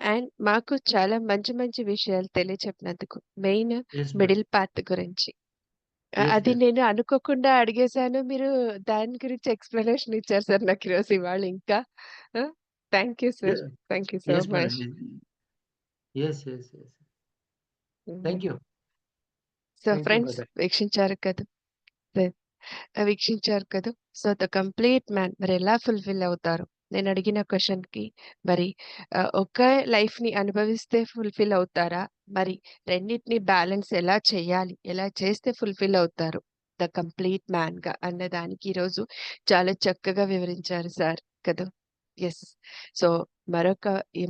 అండ్ మాకు చాలా మంచి మంచి విషయాలు తెలియచెప్పినందుకు. Main Yes, madam. Middle path గురించి. Yes, అది yes. నేను అనుకోకుండా అడిగేసాను. మీరు దాని గురించి ఎక్స్‌ప్లనేషన్ ఇచ్చారు సార్ నాకు ఈరోజు ఇవాళ ఇంకా. Thank you sir. Yeah. Thank you so Yes, మచ్. madam. Yes, yes, yes. Thank you. So Thank you, friends brother. వీక్షించారు కదా! వీక్షించారు కదా! సో, ద కంప్లీట్ మ్యాన్ మరెలా ఫుల్‌ఫిల్ అవుతారు? నేనడిగిన క్వెషన్‌కి మరి ఒకే లైఫ్‌ని అనుభవిస్తే ఫుల్‌ఫిల్ అవుతారా? మరి రెండిటిని బ్యాలెన్స్ ఎలా చేయాలి? ఎలా చేస్తే ఫుల్‌ఫిల్ అవుతారు? ద కంప్లీట్ మ్యాన్‌గా అన్నదానికి ఈరోజు చాలా చక్కగా వివరించారు సార్ కదా! యెస్. సో,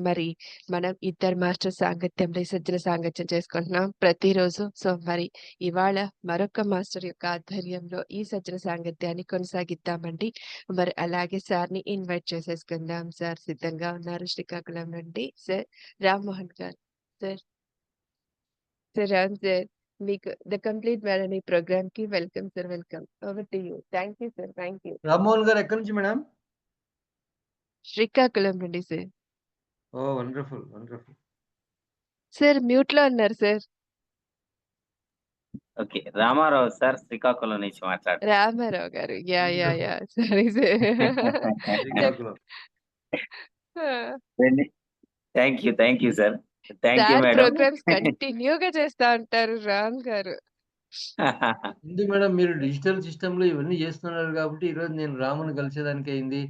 మరి మనం ఇద్దరు మాస్టర్ సాంగత్యంలో ఈ సజ్జన సాంగత్యం చేసుకుంటున్నాం ప్రతిరోజు. సో, మరి ఇవాళ మరొక మాస్టర్ యొక్క ఆధ్వర్యంలో ఈ సజ్జన సాంగత్యాన్ని కొనసాగిద్దామండి. మరి అలాగే సార్‌ని ఇన్వైట్ చేసేసుకుందాం. సార్ సిద్ధంగా ఉన్నారు శ్రీకాకుళం నుండి. సార్ రామ్మోహన్ గారు. సార్. Sir Ram sir. మీకు ద కంప్లీట్ మ్యాన్ ప్రోగ్రామ్‌కి welcome sir. Welcome. Over to you. Thank you sir. Thank you. Rammohan గారు ఎక్కడి నుంచి మేడం? శ్రీకాకుళం నుండి sir. Oh! Wonderful. Wonderful. Sir మ్యూట్‌లో ఉన్నారు sir. Okay. Ramarao sir Srikakulam నుంచి మాట్లాడుతున్నా. రామారావు గారు. Yeah! Wonderful. Sorry sir. Srikakulam. ఆ! Thank you sir. Thank you sir madam. Programmes కంటిన్యూగా చేస్తా ఉంటారు రామ్ గారు. ఎందుకు మేడం మీరు డిజిటల్ సిస్టమ్‌లో ఇవన్నీ చేస్తున్నారు కాబట్టి ఈరోజు నేను రాముని కలిసేదానికయింది.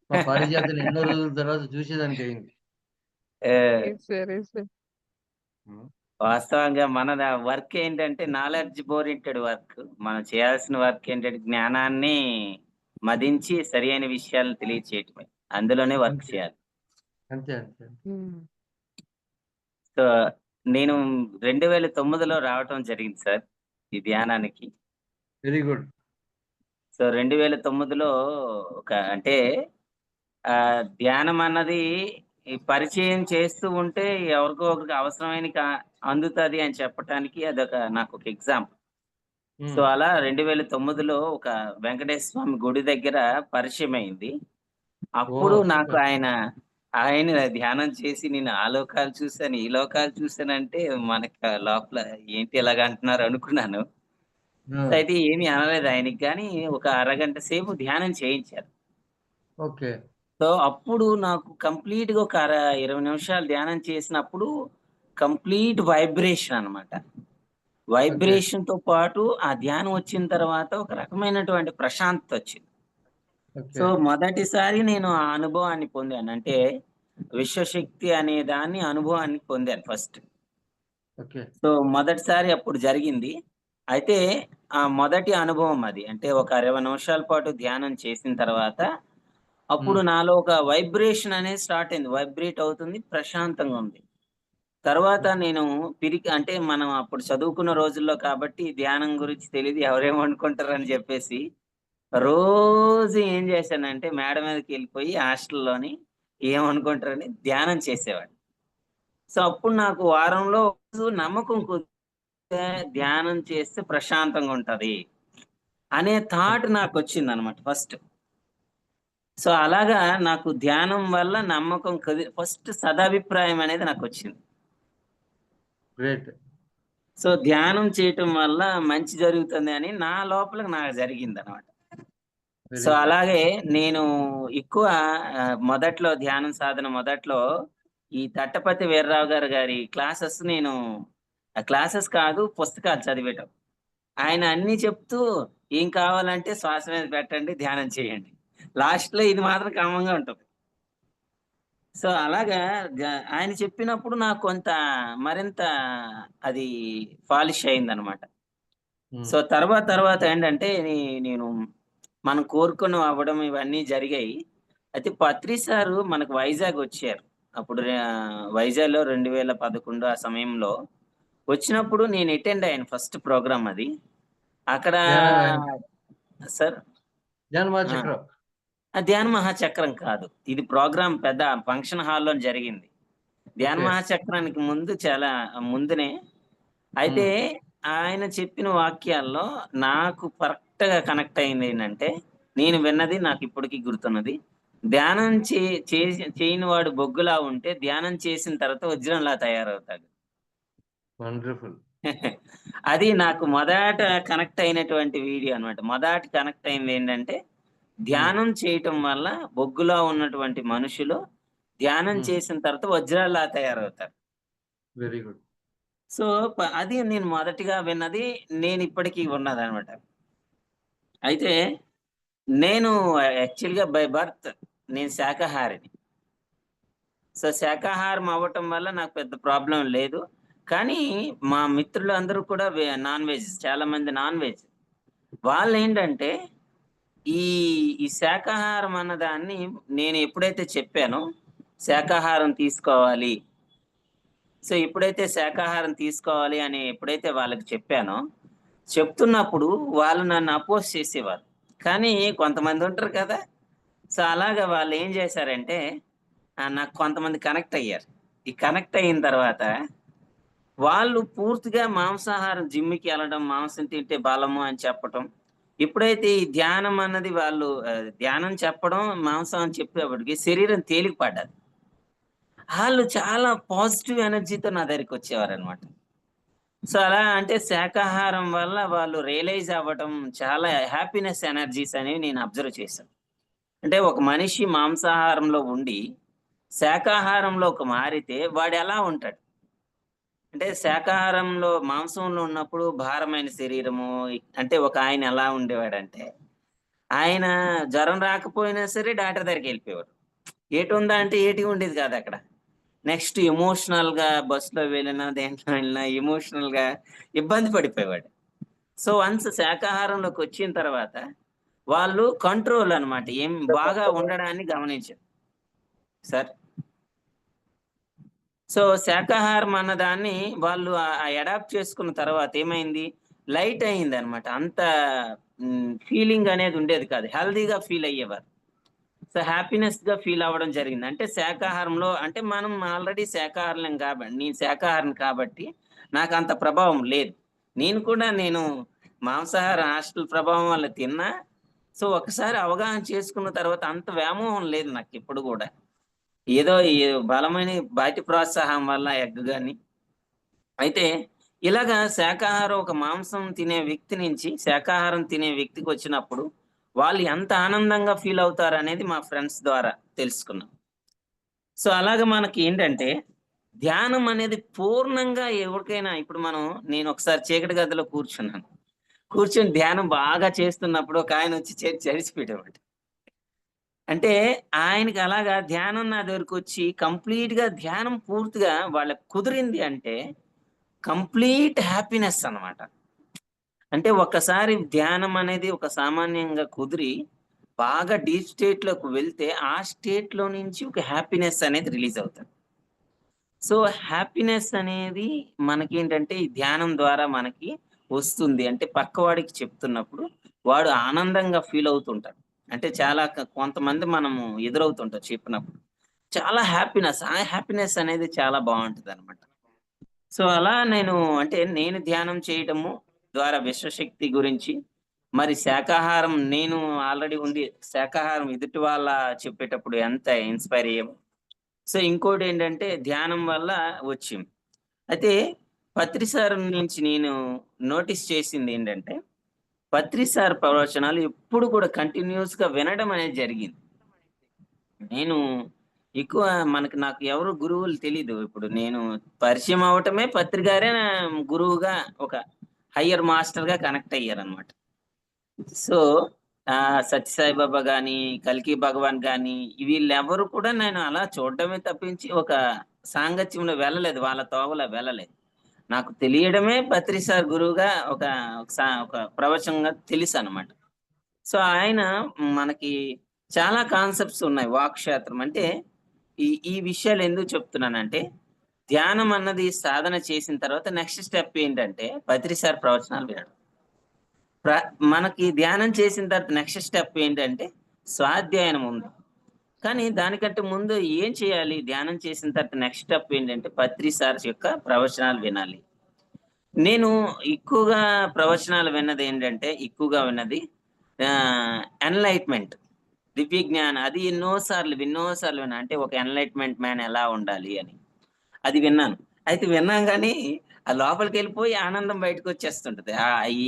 మా పారిజాతని ఎన్నో రోజుల తర్వాత చూసేదానికయింది. Yes sir. Yes sir. Hmm. వాస్తవంగా మన వర్క్ ఏంటంటే నాలెడ్జ్ ఓరియెంటెడ్ వర్క్. మనం చేయాల్సిన వర్క్ ఏంటంటే జ్ఞానాన్ని మదించి సరియైన విషయాలను తెలియచేయటమే. అందులోనే వర్క్ అంతే. చేయాలి. అంతే. అంతే. హ్మ్. సో, నేను 2009లో రావటం జరిగింది సార్ ఈ ధ్యానానికి. Very good. సో, 2009లో అంటే ధ్యానం అన్నది ఈ పరిచయం చేస్తూ ఉంటే ఎవరికో ఒకరికి అవసరమైన అందుతది అని చెప్పటానికి నాకొక ఎగ్జాంపుల్. సో, హ్మ్. అలా 2009లో ఒక వెంకటేశ్వర స్వామి గుడి దగ్గర పరిచయమైంది. అప్పుడు ఓహ్! నాకు సూపర్. ఆయన ధ్యానం చేసి నేను ఆ లోకాలు చూసాను, ఈ లోకాలు చూసానంటే మనకు లోపల ఏంటి ఇలాగ అంటున్నారు అనుకున్నాను. ఆ! సో, అయితే ఏమీ అనలేదు ఆయనకి గానీ ఒక అరగంట సేపు ధ్యానం చేయించారు. ఓకే. సో, అప్పుడు నాకు కంప్లీట్‌గా ఒక 20 నిమిషాలు ధ్యానం చేసినప్పుడు కంప్లీట్ వైబ్రేషన్ అన్నమాట. ఓకే. వైబ్రేషన్‌తో పాటు ఆ ధ్యానం వచ్చిన తర్వాత ఒక రకమైనటువంటి ప్రశాంతత వచ్చింది. So, okay. మొదటిసారి నేను ఆ అనుభవాన్ని పొందాను. అంటే విశ్వశక్తి అనే దాన్ని అనుభవాన్ని పొందాను ఫస్ట్. ఓకే. సో, మొదటిసారి అప్పుడు జరిగింది. అయితే ఆ మొదటి అనుభవం అది. అంటే ఒక 20 నిమిషాల పాటు ధ్యానం చేసిన తర్వాత అప్పుడు హ్మ్. నాలో ఒక వైబ్రేషన్ అనేది స్టార్ట్ అయింది. వైబ్రేట్ అవుతుంది. ప్రశాంతంగా ఉంది. తర్వాత ఓకే. నేను అంటే మనం అప్పుడు చదువుకున్న రోజుల్లో కాబట్టి ధ్యానం గురించి తెలీదు. ఎవరేమనుకుంటారని జెప్పేసి రోజు ఏం చేశానంటే మేడ మీదకెళ్ళిపోయి హాస్టల్‌లోని ఏమనుకుంటారని ధ్యానం చేసేవాడిని. సో, అప్పుడు నాకు వారంలో రోజు నమ్మకం కుదిరితే ధ్యానం చేస్తే ప్రశాంతంగా ఉంటది అనే థాట్ నాకొచ్చిందనమాట ఫస్ట్. సో, అలాగా నాకు ధ్యానం వల్ల నమ్మకం ఫస్ట్ సదభిప్రాయం అనేది నాకొచ్చింది. గ్రేట్. సో, ధ్యానం చేయటం వల్ల మంచి జరుగుతుంది అని నా లోపల నాకు జరిగిందనమాట. Very so, good. అలాగే నేను ఎక్కువ మొదట్లో ధ్యానం సాధన మొదట్లో ఈ తట్టపతి వీర్రావు గారి క్లాసెస్ నేను క్లాసెస్ కాదు పుస్తకాలు చదివేటం. ఆయన అన్నీ చెప్తూ ఏం కావాలంటే శ్వాస మీద పెట్టండి, ధ్యానం చేయండి. లాస్ట్‌లో ఇది మాత్రం కామన్‌గా ఉంటది. సో, అలాగా ఆయన చెప్పినప్పుడు నాకు కొంత మరింత అది పాలిష్ అయిందనమాట. హ్మ్. సో, తర్వాత ఏంటంటే నేను మనం కోరుకున్నవి అవ్వడం ఇవన్నీ జరిగాయి. అయితే పత్రి సారు మనకు వైజాగ్ వచ్చారు. అప్పుడు వైజాగ్‌లో 2011 ఆ సమయంలో వచ్చినప్పుడు నేను అటెండ్ అయ్యాను ఫస్ట్ ప్రోగ్రామ్ అది. అక్కడ ధ్యాన సార్ ధ్యాన ఆ! మహాచక్రం. ధ్యాన మహాచక్రం కాదు. ఇది ప్రోగ్రామ్ పెద్ద ఫంక్షన్ హాల్‌లో జరిగింది. ధ్యాన ఓకే. మహాచక్రానికి ముందు చాలా ముందునే. అయితే హ్మ్. ఆయన చెప్పిన వాక్యాల్లో నాకు కరెక్ట్‌గా కనెక్ట్ అయిందేంటంటే, నేను విన్నది నాకిప్పటికి గుర్తున్నది. ధ్యానం చేయని వాడు బొగ్గులా ఉంటే, ధ్యానం చేసిన తర్వాత వజ్రంలా తయారవుతాడు. వండర్‌ఫుల్. అది నాకు మొదట కనెక్ట్ అయినటువంటి వీడియో అన్నమాట. మొదట కనెక్ట్ అయిందేంటంటే, హ్మ్. ధ్యానం చేయటం వల్ల బొగ్గులా ఉన్నటువంటి మనుషులు ధ్యానం హ్మ్. చేసిన తర్వాత వజ్రాల్లా తయారవుతారు. Very good. సో, అది నేను మొదటిగా విన్నది. నేనిప్పటికి ఉన్నదనమాట. అయితే నేను యాక్చువల్‌గా బై బర్త్ నేను శాకాహారిని. సో, శాకాహారం అవ్వటం వల్ల నాకు పెద్ద ప్రాబ్లమ్ లేదు. కానీ మా మిత్రులందరూ కూడా నాన్ వెజ్ చాలా మంది నాన్ వెజ్. వాళ్ళేంటంటే ఈ, ఈ శాకాహారం అన్నదాన్ని నేను ఎప్పుడైతే చెప్పానో శాకాహారం తీసుకోవాలి. సో, ఎప్పుడైతే శాకాహారం తీసుకోవాలి అని ఎప్పుడైతే వాళ్ళకి చెప్పానో, చెప్తున్నప్పుడు వాళ్ళు నన్ను అపోజ్ చేసేవారు. కానీ కొంతమందుంటరు కదా! సో, అలాగా వాళ్ళేం జేశారంటే నాకు కొంతమంది కనెక్ట్ అయ్యారు. ఈ కనెక్ట్ అయిన తర్వాత వాళ్ళు పూర్తిగా మాంసాహారం జిమ్‌కి వెళ్ళడం, మాంసం తింటే బలము అని చెప్పటం. ఎప్పుడైతే ఈ ధ్యానం అన్నది వాళ్ళు ధ్యానం చెప్పడం, మాంసం అని చెప్పేప్పటికి శరీరం తేలిక పడ్డది. ఆళ్ళు చాలా పాజిటివ్ ఎనర్జీతో నా దగ్గరికొచ్చేవారనమాట. సో, అలా అంటే శాకాహారం వల్ల వాళ్ళు రియలైజ్ అవ్వటం చాలా హ్యాపీనెస్ ఎనర్జీస్ అనేవి నేను అబ్జర్వ్ చేశాను. అంటే ఒక మనిషి మాంసాహారంలో ఉండి, శాకాహారంలోకి మారితే వాడెలా ఉంటాడు? అంటే శాకాహారంలో మాంసంలో ఉన్నప్పుడు భారమైన శరీరము అంటే ఒక ఆయన ఎలా ఉండేవాడంటే, ఆయన జ్వరం రాకపోయినా సరే డాక్టర్ దగ్గరికెళ్ళిపోయేవాడు. ఏటుందా అంటే ఏటి ఉండేది కాదక్కడ. నెక్స్ట్ ఎమోషనల్‌గా బస్‌లో వెళ్ళినా, దేంట్లో వెళ్ళినా ఎమోషనల్‌గా ఇబ్బంది పడిపోయేవాడు. సో, వన్స్ శాకాహారంలోకొచ్చిన తర్వాత వాళ్ళు కంట్రోల్ అన్నమాట. ఏం బాగా ఉండడాన్ని గమనించారు. సార్. సో, శాకాహారం అన్నదాన్ని వాళ్ళు అడాప్ట్ చేసుకున్న తర్వాత ఏమైంది? లైట్ అయిందన్నమాట. అంత ఫీలింగ్ అనేది ఉండేది కాదు. హెల్తీగా ఫీల్ అయ్యేవారు. సో, హ్యాపీనెస్‌గా ఫీల్ అవ్వడం జరిగింది. అంటే శాకాహారంలో అంటే మనం ఆల్రెడీ శాకాహారులం నేను శాకాహారిని కాబట్టి నాకంత ప్రభావం లేదు. నేను మాంసాహార హాస్టల్ ప్రభావం వల్ల తిన్నా. సో, ఒకసారి అవగాహన చేసుకున్న తర్వాత అంత వ్యామోహం లేదు నాకెప్పుడు గూడా. ఏదో బలమైన బయటి ప్రోత్సాహం వల్ల ఎగ్ గాని అయితే ఇలాగా శాకాహారం ఒక మాంసం తినే వ్యక్తి నుంచి శాకాహారం తినే వ్యక్తికొచ్చినప్పుడు వాళ్ళు ఎంత ఆనందంగా ఫీల్ అవుతారనేది మా ఫ్రెండ్స్ ద్వారా తెలుసుకున్నాం. సో, అలాగా మనకి ఏంటంటే ధ్యానం అనేది పూర్ణంగా ఎవరికైనా ఇప్పుడు నేను ఒకసారి చీకటి గదిలో కూర్చున్నాను. కూర్చొని ధ్యానం బాగా చేస్తున్నప్పుడు ఒకాయనొచ్చి చరిచిపెట్టేవాడు. అంటే ఆయనకి అలాగా ధ్యానం నా దగ్గరకొచ్చి కంప్లీట్‌గా ధ్యానం పూర్తిగా వాళ్ళకి కుదిరింది అంటే కంప్లీట్ హ్యాపీనెస్ అన్నమాట. అంటే ఒక్కసారి ధ్యానం అనేది ఒక సామాన్యంగా కుదిరి, బాగా డీప్ స్టేట్‌లోకి వెళ్తే, ఆ స్టేట్‌లో నుంచి ఒక హ్యాపీనెస్ అనేది రిలీజ్ అవుతది. సో, హ్యాపీనెస్ అనేది మనకేంటంటే, ఈ ధ్యానం ద్వారా మనకి వస్తుంది. అంటే పక్కవాడికి చెప్తున్నప్పుడు, వాడు ఆనందంగా ఫీల్ అవుతుంటాడు. అంటే చాలా కొంతమంది మనము ఎదురవుతుంటాం చెప్పినప్పుడు. చాలా హ్యాపీనెస్, ఆ హ్యాపీనెస్ అనేది చాలా బావుంటదనమాట. సో, అలా నేను ధ్యానం చేయటము ద్వారా విశ్వశక్తి గురించి, మరి శాకాహారం నేను ఆల్రెడీ ఉండి, శాకాహారం ఎదుటి వాళ్ళ చెప్పేటప్పుడు ఎంత ఇన్‌స్పైర్ అయ్యామో. సో, ఇంకోటేంటంటే ధ్యానం వల్ల వచ్చింది. అయితే పత్రి సార్ నుంచి నేను నోటీస్ చేసిందేంటంటే, పత్రి సార్ ప్రవచనాలు ఎప్పుడు కూడా కంటిన్యూయస్‌గా వినడం అనేది జరిగింది. నేను ఎక్కువ నాకు ఎవరు గురువులు తెలీదు. ఇప్పుడు నేను పరిచయం అవ్వటమే పత్రి గారే నా గురువుగా ఒక హైయర్ మాస్టర్‌గా కనెక్ట్ అయ్యారనమాట. సో, సత్యసాయి బాబా గాని, కల్కి భగవాన్ గాని వీళ్ళెవరు కూడా నేను అలా చూడడమే తప్పించి ఒక సాంగత్యంలో వెళ్ళలేదు. వాళ్ళ తోవలో వెళ్ళలేదు. నాకు తెలియడమే పత్రి సార్ గురువుగా ఒక ప్రవచనంగా తెలుసనమాట. సో, ఆయన మనకి చాలా కాన్సెప్ట్స్ ఉన్నాయి. వాక్‌క్షేత్రం అంటే ఈ విషయాలు ఎందుకు చెప్తున్నానంటే, ధ్యానం అన్నది సాధన చేసిన తర్వాత నెక్స్ట్ స్టెప్ ఏంటంటే, పత్రి సార్ ప్రవచనాలు వినడం. ప్ర మనకి ధ్యానం చేసిన తర్వాత నెక్స్ట్ స్టెప్ ఏంటంటే, స్వాధ్యాయనం ఉంది. కానీ దానికంటే ముందు ఏం చేయాలి? ధ్యానం చేసిన తర్వాత నెక్స్ట్ స్టెప్ ఏంటంటే, పత్రి సార్ యొక్క ప్రవచనాలు వినాలి. నేను ఎక్కువగా ప్రవచనాలు ఎక్కువగా విన్నది ఎన్‌లైట్‌మెంట్. దివ్య జ్ఞానం. అది ఎన్నో సార్లు విన్నా. అంటే ఒక ఎన్‌లైట్‌మెంట్ మ్యాన్ ఎలా ఉండాలి అని. అది విన్నాను. అయితే విన్నాం గానీ, ఆ లోపలికెళ్ళిపోయి ఆనందం బయటకొచ్చేస్తుంటది.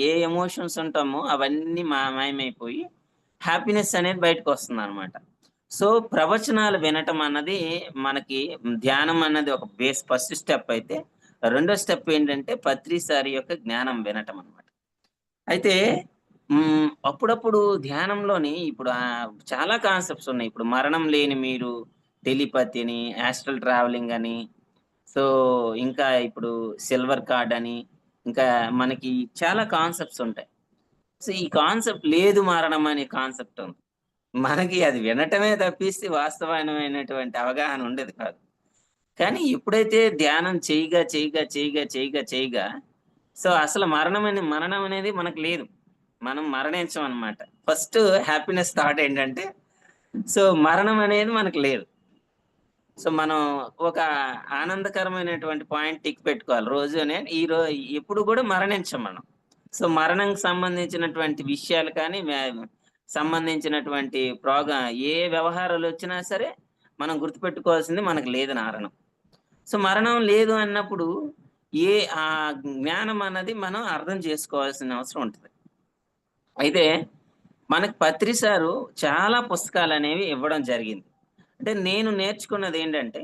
ఏ ఎమోషన్స్ ఉంటామో అవన్నీ మాయమైపోయి హ్యాపీనెస్ అనేది బయటకొస్తుందనమాట. సో, ప్రవచనాలు వినటం అన్నది మనకి ధ్యానం అన్నది ఒక ఫస్ట్ స్టెప్ అయితే, రెండో స్టెప్ ఏంటంటే పత్రి సార్ యొక్క జ్ఞానం వినటం అన్నమాట. అయితే అప్పుడప్పుడు ధ్యానంలోని ఇప్పుడు చాలా కాన్సెప్ట్స్ ఉన్నాయి. ఇప్పుడు మరణం లేని మీరు, టెలిపతి అని, యాస్ట్రల్ ట్రావెలింగ్ అని, సో, ఇంకా ఇప్పుడు సిల్వర్ కార్డ్ అని, ఇంకా మనకి చాలా కాన్సెప్ట్స్ ఉంటాయి. సో, ఈ కాన్సెప్ట్ లేదు మరణం అనే కాన్సెప్ట్ ఉంది. మనకి అది వినటమే తప్పిస్తే వాస్తవమైనటువంటి అవగాహన ఉండేది కాదు. కానీ ఎప్పుడైతే ధ్యానం చేయగా సో, అసలు మరణం అనేది మనకు లేదు. మనం మరణించమనమాట. ఫస్ట్ హ్యాపీనెస్ థాట్ ఏంటంటే, సో, మరణం అనేది మనకు లేదు. సో మనం ఒక ఆనందకరమైనటువంటి పాయింట్ టిక్ పెట్టుకోవాలి రోజునే. ఎప్పుడు కూడా మరణించం మనం. సో మరణంకి సంబంధించినటువంటి విషయాలు కానీ సంబంధించినటువంటి ఏ వ్యవహారాలు వచ్చినా సరే మనం గుర్తుపెట్టుకోవాల్సింది మనకు లేదు మరణం. సో మరణం లేదు అన్నప్పుడు ఆ జ్ఞానం అన్నది మనం అర్థం చేసుకోవాల్సిన అవసరం ఉంటుంది. అయితే మనకు పత్రి సారు చాలా పుస్తకాలు అనేవి ఇవ్వడం జరిగింది. అంటే నేను నేర్చుకున్నది ఏంటంటే,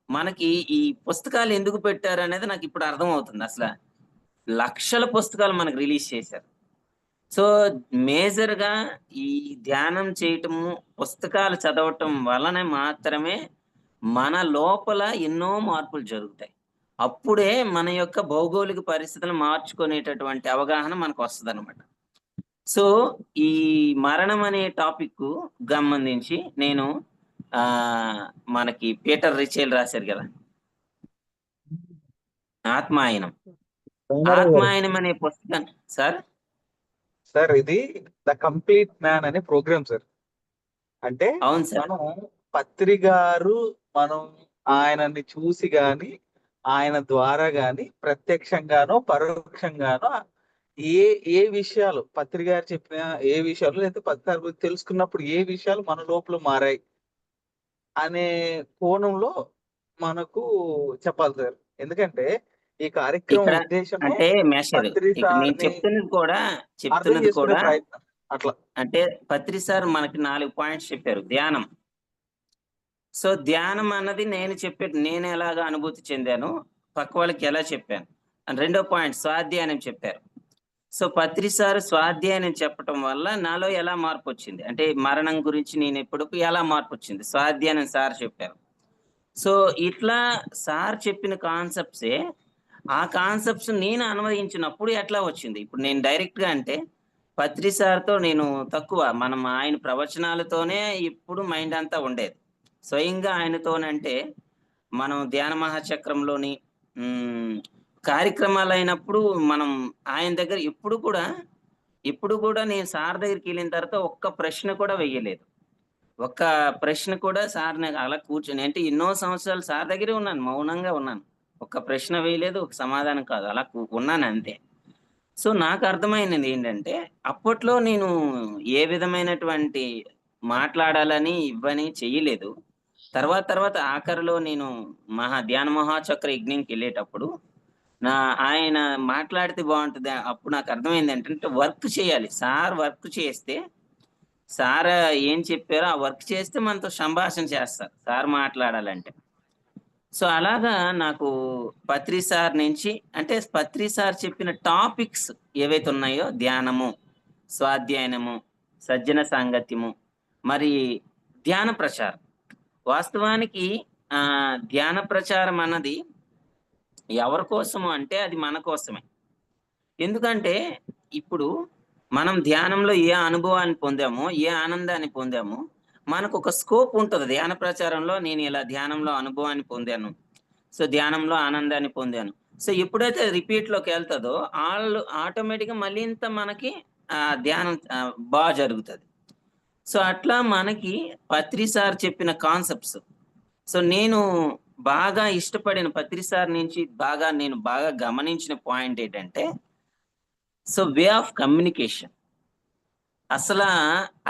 మనకి ఈ పుస్తకాలు ఎందుకు పెట్టారు అనేది నాకు ఇప్పుడు అర్థం అవుతుంది. అసలు లక్షల పుస్తకాలు మనకు రిలీజ్ చేశారు. సో మేజర్‌గా ఈ ధ్యానం చేయటము, పుస్తకాలు చదవటం వలన మాత్రమే మన లోపల ఎన్నో మార్పులు జరుగుతాయి. అప్పుడే మన యొక్క భౌగోళిక పరిస్థితులను మార్చుకునేటటువంటి అవగాహన మనకు వస్తదనమాట. సో ఈ మరణం అనే టాపిక్ సంబంధించి నేను మనకి పీటర్ రిచెల్ రాశారు కదా, ఆత్మాయనం. ఆత్మాయనం అనే పుస్తకం సార్ ఇది ద కంప్లీట్ మ్యాన్ అనే ప్రోగ్రామ్ సార్. అంటే అవును సార్. మనం పత్రి గారు మనం ఆయనని చూసి గాని ఆయన ద్వారా గాని ప్రత్యక్షంగానో పరోక్షంగానో ఏ విషయాలు పత్రి గారు చెప్పిన ఏ విషయాలు లేదా పత్రి గారి గురించి తెలుసుకున్నప్పుడు ఏ విషయాలు మన లోపల మారాయి అనే కోణంలో మనకు చెప్పాలి సార్. ఎందుకంటే ఈ కార్యక్రమం ఇక్కడ ఉద్దేశమే అంటే మేషర్ పత్రి ఇక్కడ నేను సార్ని అర్థం చెప్తున్నది చేసుకునే కూడా ప్రయత్నం అట్లా. అంటే పత్రి సార్ మనకి 4 పాయింట్స్ చెప్పారు. ధ్యానం. సో ధ్యానం అన్నది నేను ఎలాగా అనుభూతి చెందాను, పక్క వాళ్ళకి ఎలా చెప్పాను. రెండో పాయింట్ స్వాధ్యాయం చెప్పారు. సో పత్రి సార్ స్వాధ్యాయం చెప్పటం వల్ల నాలో ఎలా మార్పు వచ్చింది, అంటే మరణం గురించి నేను ఎప్పుడు ఎలా మార్పు వచ్చింది, స్వాధ్యాయం సార్ చెప్పారు. సో ఇట్లా సార్ చెప్పిన కాన్సెప్ట్సే ఆ కాన్సెప్ట్స్ నేను అన్వయించినప్పుడు ఎట్లా వచ్చింది. ఇప్పుడు నేను డైరెక్ట్ గా అంటే పత్రి సార్తో నేను తక్కువ, మనం ఆయన ప్రవచనాలతోనే ఇప్పుడు మైండ్ అంతా ఉండేది. స్వయంగా ఆయనతోనంటే మనం ధ్యాన మహాచక్రంలోని కార్యక్రమాలు అయినప్పుడు మనం ఆయన దగ్గర ఎప్పుడు కూడా నేను సార్ దగ్గరికి వెళ్ళిన తర్వాత ఒక్క ప్రశ్న కూడా వెయ్యలేదు. ఒక్క ప్రశ్న కూడా సార్ నాకు అలా కూర్చొని, అంటే ఎన్నో సంవత్సరాలు సార్ దగ్గరే ఉన్నాను, మౌనంగా ఉన్నాను. ఒక్క ప్రశ్న వేయలేదు, ఒక సమాధానం కాదు, అలా ఉన్నాను అంతే. సో నాకు అర్థమైనది ఏంటంటే, అప్పట్లో నేను ఏ విధమైనటువంటి మాట్లాడాలని ఇవ్వని చెయ్యలేదు. తర్వాత ఆఖరిలో నేను ధ్యాన మహాచక్ర యజ్ఞంకి వెళ్ళేటప్పుడు ఆయన మాట్లాడితే బాగుంటుంది. అప్పుడు నాకు అర్థమైంది ఏంటంటే, వర్క్ చేయాలి. సార్ వర్క్ చేస్తే, సార్ ఏం చెప్పారో ఆ వర్క్ చేస్తే మనతో సంభాషణ చేస్తారు సార్ మాట్లాడాలంటే. సో అలాగా నాకు పత్రి సార్ నుంచి, అంటే పత్రి సార్ చెప్పిన టాపిక్స్ ఏవైతే ఉన్నాయో, ధ్యానము, స్వాధ్యాయనము, సజ్జన సాంగత్యము, మరి ధ్యాన ప్రచారం. వాస్తవానికి ధ్యాన ప్రచారం అన్నది ఎవరి కోసము అంటే అది మన కోసమే. ఎందుకంటే ఇప్పుడు మనం ధ్యానంలో ఏ అనుభవాన్ని పొందామో, ఏ ఆనందాన్ని పొందామో, మనకు ఒక స్కోప్ ఉంటుంది ధ్యాన ప్రచారంలో. నేను ఇలా ధ్యానంలో అనుభవాన్ని పొందాను, సో ధ్యానంలో ఆనందాన్ని పొందాను. సో ఎప్పుడైతే రిపీట్ లోకి వెళ్తుందో ఆటోమేటిక్గా మళ్ళీ ఇంత మనకి ధ్యానం బాగా జరుగుతుంది. సో అట్లా మనకి పత్రి సార్ చెప్పిన కాన్సెప్ట్స్, సో నేను బాగా ఇష్టపడిన పత్రి సార్ నుంచి నేను బాగా గమనించిన పాయింట్ ఏంటంటే, సో వే ఆఫ్ కమ్యూనికేషన్ అసలు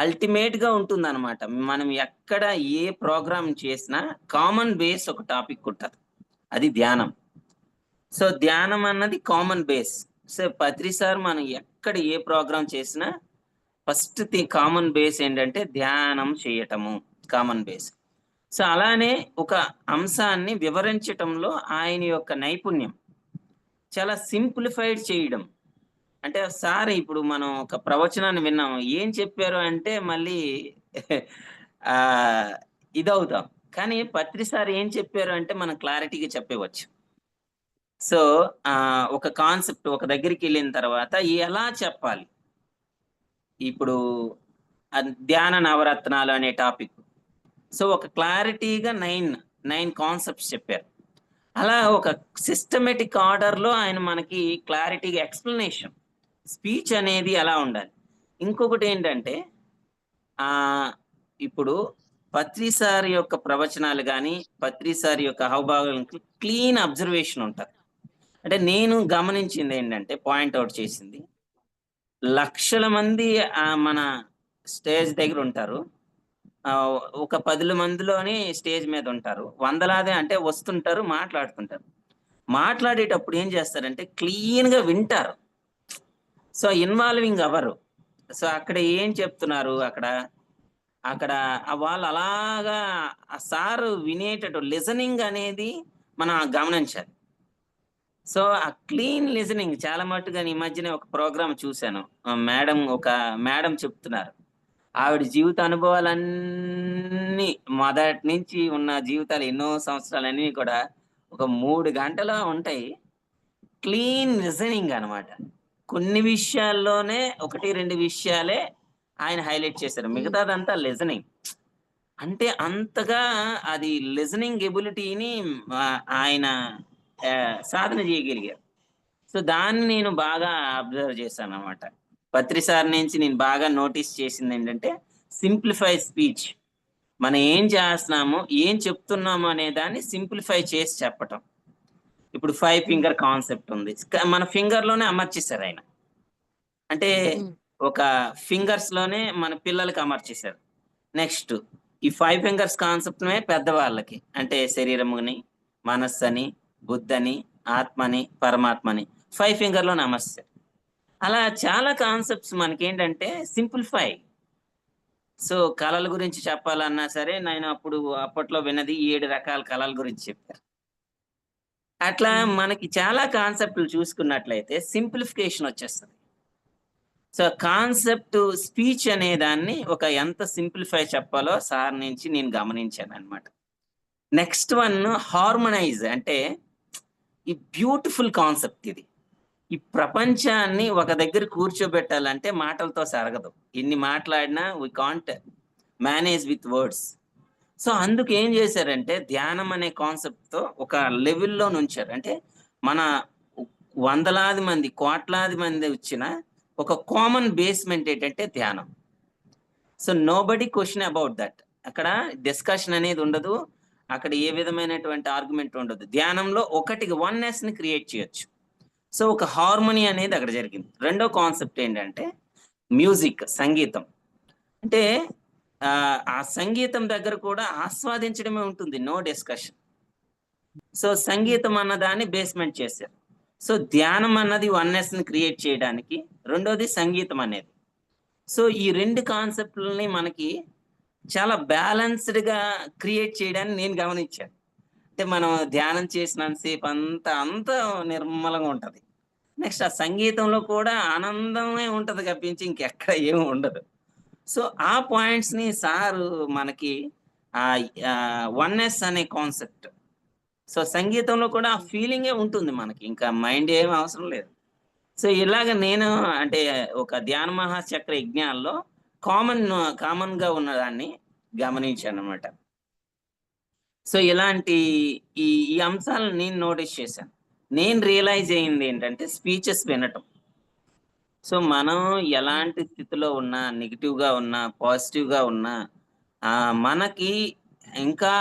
అల్టిమేట్ గా ఉంటుంది అనమాట. మనం ఎక్కడ ఏ ప్రోగ్రామ్ చేసినా కామన్ బేస్ ఒక టాపిక్ ఉంటుంది, అది ధ్యానం. సో ధ్యానం అన్నది కామన్ బేస్. సో పత్రి సార్ మనం ఎక్కడ ఏ ప్రోగ్రామ్ చేసినా ఫస్ట్ కామన్ బేస్ ఏంటంటే ధ్యానం చేయటము, కామన్ బేస్. సో అలానే ఒక అంశాన్ని వివరించటంలో ఆయన యొక్క నైపుణ్యం, చాలా సింప్లిఫైడ్ చేయడం. అంటే సార్ ఇప్పుడు మనం ఒక ప్రవచనాన్ని విన్నాము, ఏం చెప్పారు అంటే మళ్ళీ ఇదవుతాం. కానీ పత్రి సార్ ఏం చెప్పారు అంటే మనం క్లారిటీగా చెప్పవచ్చు. సో ఒక కాన్సెప్ట్ ఒక దగ్గరికి వెళ్ళిన తర్వాత ఎలా చెప్పాలి. ఇప్పుడు ధ్యాన నవరత్నాలు అనే టాపిక్, సో ఒక క్లారిటీగా 9 కాన్సెప్ట్స్ చెప్పారు. అలా ఒక సిస్టమేటిక్ ఆర్డర్లో ఆయన మనకి క్లారిటీగా ఎక్స్ప్లెనేషన్, స్పీచ్ అనేది ఎలా ఉండాలి. ఇంకొకటి ఏంటంటే ఇప్పుడు పత్రి సార్ యొక్క ప్రవచనాలు కానీ, పత్రి సార్ యొక్క హావభావాలకు క్లీన్ అబ్జర్వేషన్ ఉంటుంది. అంటే నేను గమనించింది ఏంటంటే, పాయింట్ అవుట్ చేసింది, లక్షల మంది మన స్టేజ్ దగ్గర ఉంటారు. ఒక 10 మందిలోని స్టేజ్ మీద ఉంటారు. వందలాది అంటే వస్తుంటారు, మాట్లాడుతుంటారు. మాట్లాడేటప్పుడు ఏం చేస్తారంటే క్లీన్‌గా వింటారు. సో, ఇన్వాల్వింగ్ అవ్వరు. సో, అక్కడ ఏం చెప్తున్నారు అక్కడ వాళ్ళు అలాగా ఆ సారు వినేటట్టు లిజనింగ్ అనేది మనం గమనించాలి. సో, ఆ క్లీన్ లిజనింగ్ చాలా మట్టుగా ఈ మధ్యనే ఒక ప్రోగ్రామ్ చూశాను. ఒక మేడం చెప్తున్నారు. ఆవిడ జీవిత అనుభవాలన్నీ మొదటి నుంచి ఉన్న జీవితాలు ఎన్నో సంవత్సరాలన్నీ కూడా ఒక 3 గంటలు ఉంటాయి. క్లీన్ లిజనింగ్ అన్నమాట. కొన్ని విషయాల్లోనే 1, 2 విషయాలే ఆయన హైలైట్ చేశారు. మిగతాదంతా లిజనింగ్. అంటే అంతగా అది లిజనింగ్ ఎబిలిటీని ఆయన సాధన చేయగలిగారు. సో, దాన్ని నేను బాగా అబ్జర్వ్ చేశానన్నమాట. పత్రి సార్ నుంచి నేను బాగా నోటీస్ చేసిందేంటంటే, సింప్లిఫై స్పీచ్. మనం ఏం చేస్తున్నామో, ఏం చెప్తున్నామో అనే దాన్ని సింప్లిఫై చేసి చెప్పటం. ఇప్పుడు 5 ఫింగర్ కాన్సెప్ట్ ఉంది. మన ఫింగర్‌లోనే అమర్చేశారు ఆయన. అంటే ఒక ఫింగర్స్‌లోనే మన పిల్లలకి అమర్చేశారు. నెక్స్ట్ ఈ 5 ఫింగర్స్ కాన్సెప్ట్‌నే పెద్దవాళ్ళకి. అంటే శరీరముని, మనస్సని, బుద్ధని, ఆత్మని, పరమాత్మని 5 ఫింగర్‌లోనే అమర్చేశారు. అలా చాలా కాన్సెప్ట్స్ మనకేంటంటే సింప్లిఫై. సో, కళల గురించి చెప్పాలన్నా సరే, నేను అప్పట్లో విన్నది 7 రకాల కళల గురించి చెప్పారు. అట్లా మనకి చాలా కాన్సెప్ట్‌లు చూసుకున్నట్లయితే సింప్లిఫికేషన్ వచ్చేస్తది. సో, కాన్సెప్ట్ స్పీచ్ అనే దాన్ని ఎంత సింప్లిఫై చెప్పాలో సార్ నుంచి నేను గమనించానన్నమాట. Next one హార్మనైజ్. అంటే ఈ బ్యూటిఫుల్ కాన్సెప్ట్ ఇది. ఈ ప్రపంచాన్ని ఒక దగ్గర కూర్చోబెట్టాలంటే మాటలతో సాగదు. ఎన్ని మాట్లాడినా we can't manage with words. So, అందుకు ఏం చేశారంటే ధ్యానం అనే కాన్సెప్ట్‌తో ఒక లెవెల్‌లో నుంచారు. అంటే మన వందలాది మంది, కోట్లాది మంది వచ్చిన ఒక కామన్ బేస్మెంట్ ఏంటంటే ధ్యానం. So, nobody question about that. అక్కడ డిస్కషన్ అనేది ఉండదు. అక్కడ ఏ విధమైనటువంటి ఆర్గ్యుమెంట్ ఉండదు. ధ్యానంలో వన్నెస్‌ని క్రియేట్ చేయొచ్చు. సో, ఒక హార్మనీ అనేది అక్కడ జరిగింది. రెండో కాన్సెప్ట్ ఏంటంటే మ్యూజిక్, సంగీతం. అంటే ఆ సంగీతం దగ్గర కూడా ఆస్వాదించడమే ఉంటుంది. No discussion. సో, సంగీతం అన్నదాన్ని బేస్మెంట్ చేశారు. సో, ధ్యానం అన్నది వన్నెస్‌ని క్రియేట్ చేయడానికి, రెండోది సంగీతం అనేది. సో, ఈ 2 కాన్సెప్ట్‌లని మనకి చాలా బ్యాలెన్స్‌డ్‌గా క్రియేట్ చేయడాన్ని నేను గమనించాను. అంటే మనం ధ్యానం చేసినంత సేపు అంతా నిర్మలంగా ఉంటది. నెక్స్ట్ ఆ సంగీతంలో కూడా ఆనందమే ఉంటది తప్పించి ఇంకెక్కడ ఏమి ఉండదు. సో, ఆ పాయింట్స్‌ని సారు మనకి వన్నెస్ అనే కాన్సెప్ట్. సో, సంగీతంలో కూడా ఆ ఫీలింగే ఉంటుంది మనకి. ఇంకా మైండ్ ఏమి అవసరం లేదు. సో, ఇలాగ నేను అంటే ఒక ధ్యాన మహాచక్ర యజ్ఞాల్లో కామన్‌గా ఉన్నదాన్ని గమనించానన్నమాట. సో, ఇలాంటి ఈ అంశాలను నేను నోటీస్ చేశాను. నేను రియలైజ్ అయింది ఏంటంటే స్పీచెస్ వినటం. సో, మనం ఎలాంటి స్థితిలో ఉన్నా, నెగెటివ్‌గా ఉన్నా, పాజిటివ్‌గా ఉన్నా మనకి ఇంకా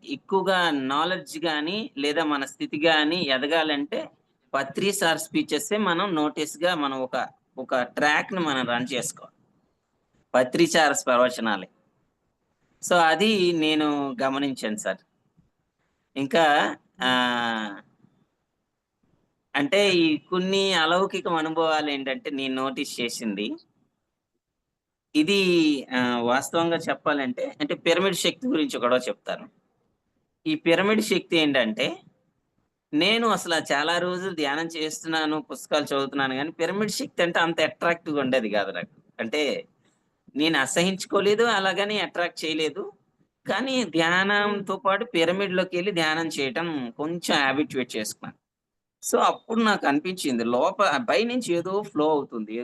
ఎక్కువగా నాలెడ్జ్ గాని, లేదా మన స్థితి గాని ఎదగాలంటే పత్రి సార్ స్పీచెసే మనం నోటీస్‌గా మనం ఒక ట్రాక్‌ని మనం రన్ చేసుకోవాలి. పత్రి సార్ ప్రవచనాలే. సో, అది నేను గమనించాను సార్. ఇంకా అంటే ఈ కొన్ని అలౌకిక అనుభవాలు ఏంటంటే నేను నోటీస్ చేసింది. ఇది వాస్తవంగా చెప్పాలంటే అంటే పిరమిడ్ శక్తి గురించి కూడా చెప్తాను. ఈ పిరమిడ్ శక్తి ఏంటంటే నేను అసలు చాలా రోజులు ధ్యానం చేస్తున్నాను, పుస్తకాలు చదువుతున్నాను గానీ పిరమిడ్ శక్తి అంటే అంత అట్రాక్టివ్‌గా ఉండేది కాదు నాకు. అంటే నేను అసహించుకోలేదు, అలాగని అట్రాక్ట్ చేయలేదు. కానీ ధ్యానంతో పాటు పిరమిడ్‌లోకెళ్ళి ధ్యానం చేయటం కొంచెం హాబిట్యూట్ చేసుకున్నాను. సో, అప్పుడు నాకు అనిపించింది పైనుంచి ఏదో ఫ్లో అవుతుంది.